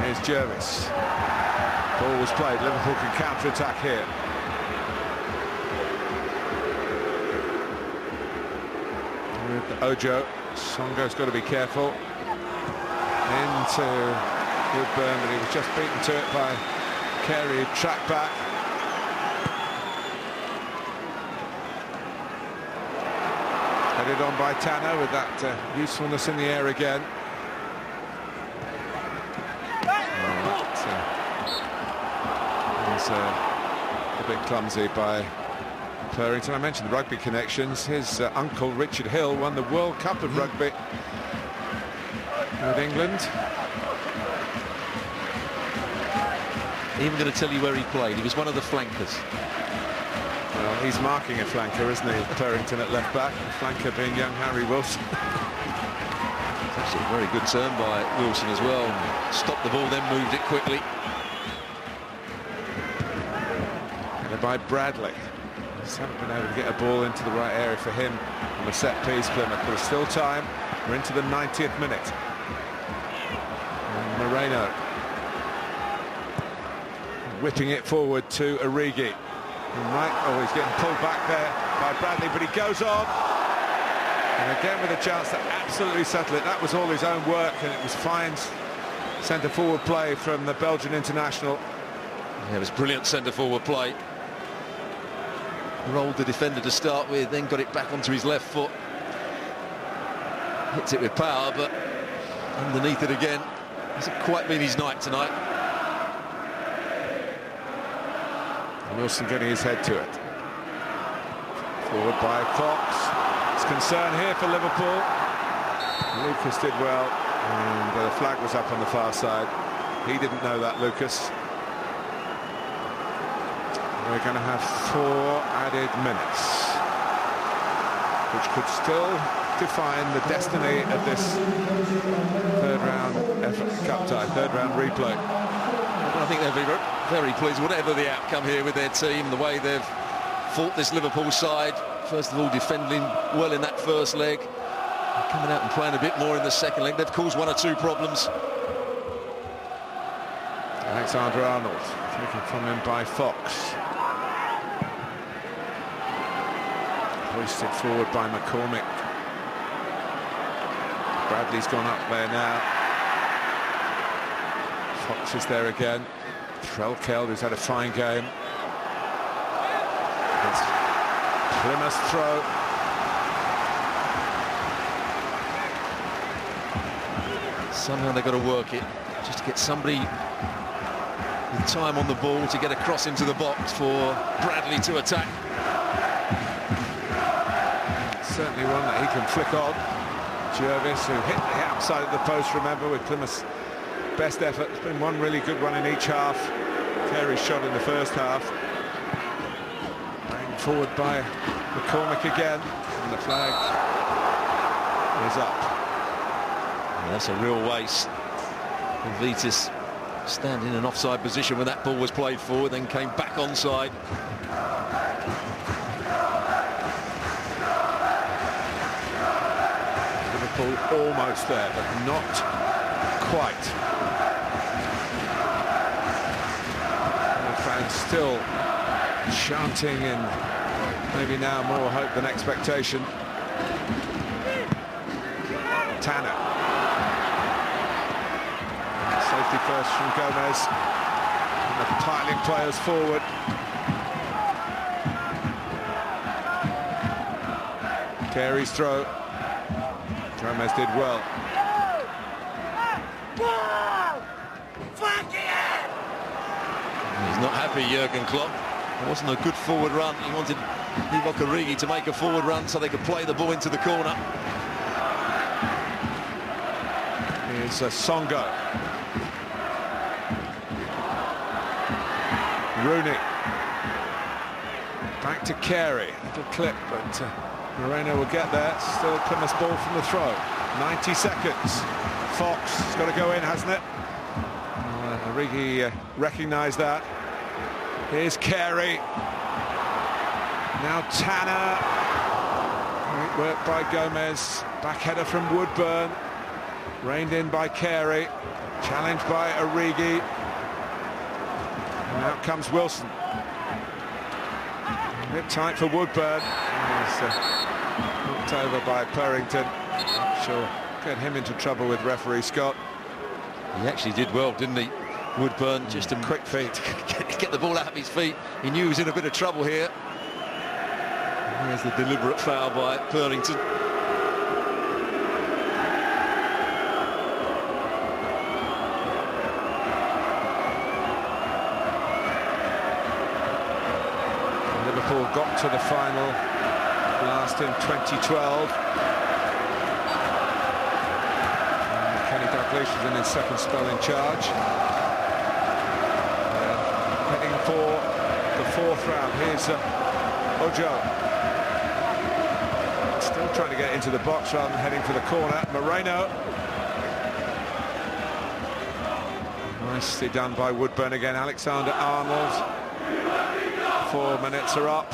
Here's Jervis. Ball was played. Liverpool can counter-attack here. With Ojo, Songo's got to be careful. Into Woodburn, but he was just beaten to it by Carey. Track back. Headed on by Tanner with that usefulness in the air again. He's a bit clumsy by Purrington. I mentioned the rugby connections. His uncle Richard Hill won the World Cup of rugby with England. Even going to tell you where he played. He was one of the flankers. Well, he's marking a flanker, isn't he, Purrington at left back, the flanker being young Harry Wilson. It's actually a very good turn by Wilson as well. Stopped the ball, then moved it quickly. And by Bradley. Just haven't been able to get a ball into the right area for him on the set piece, Plymouth. But there's still time. We're into the 90th minute. And Moreno whipping it forward to Argyle. Oh, he's getting pulled back there by Bradley, but he goes on. And again with a chance to absolutely settle it. That was all his own work, and it was fine centre-forward play from the Belgian international. Yeah, it was brilliant centre-forward play. Rolled the defender to start with, then got it back onto his left foot. Hits it with power, but underneath it again. Hasn't quite been his night tonight. Wilson getting his head to it. Forward by Fox. It's concern here for Liverpool. Lucas did well, and the flag was up on the far side. He didn't know that, Lucas. We're going to have 4 added minutes, which could still define the destiny of this third round FA Cup tie, third round replay. I think they'll be very pleased, whatever the outcome here with their team, the way they've fought this Liverpool side. First of all, defending well in that first leg, coming out and playing a bit more in the second leg. They've caused 1 or 2 problems. Alexander-Arnold taken from him by Fox. Hoisted forward by McCormick. Bradley's gone up there now. Fox is there again. Trelkeld, who's had a fine game. It's Plymouth throw. Somehow they've got to work it, just to get somebody with time on the ball to get across into the box for Bradley to attack. Certainly one that he can flick on. Jervis, who hit the outside of the post, remember, with Plymouth's best effort. It's been one really good one in each half. Carey's shot in the first half. Bang forward by McCormick again, and the flag is up. Yeah, that's a real waste. Vitas standing in an offside position when that ball was played forward, then came back onside. Liverpool almost there, but not quite. and still chanting in maybe now more hope than expectation. Tanner. Safety first from Gomez. And the piling players forward. Carey's throw. Gomez did well. He's not happy, Jurgen Klopp. It wasn't a good forward run. He wanted Divock Origi to make a forward run so they could play the ball into the corner. Here's Songo. Rooney. Back to Carey. Little clip, but Moreno will get there. Still Plymouth's ball from the throw. 90 seconds. Fox has got to go in, hasn't it? Origi recognised that. Here's Carey. Now Tanner. Great work by Gomez. Back header from Woodburn. Reined in by Carey. Challenged by Origi. And out comes Wilson. A bit tight for Woodburn. He's knocked over by Purrington. Not sure. Get him into trouble with referee Scott. He actually did well, didn't he? Woodburn, just a quick feet to get the ball out of his feet. He knew he was in a bit of trouble here. There's the deliberate foul by Purrington. Liverpool got to the final last in 2012. Kenny Dalglish is in his second spell in charge. Heading for the fourth round. Here's Ojo. Still trying to get into the box rather than heading for the corner. Moreno. Nicely done by Woodburn again. Alexander Arnold. 4 minutes are up.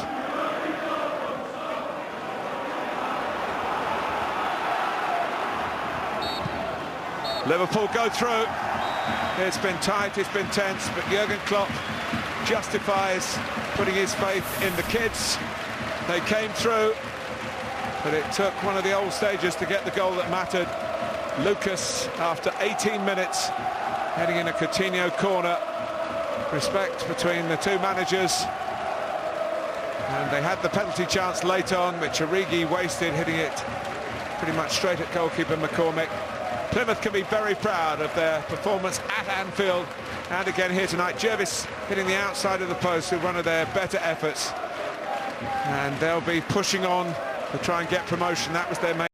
Liverpool go through. It's been tight, it's been tense, but Jurgen Klopp justifies putting his faith in the kids. They came through, but it took one of the old stagers to get the goal that mattered. Lucas, after 18 minutes, heading in a Coutinho corner. Respect between the two managers. And they had the penalty chance late on, which Origi wasted, hitting it pretty much straight at goalkeeper McCormick. Plymouth can be very proud of their performance at Anfield and again here tonight. Jervis hitting the outside of the post with one of their better efforts. And they'll be pushing on to try and get promotion. That was their main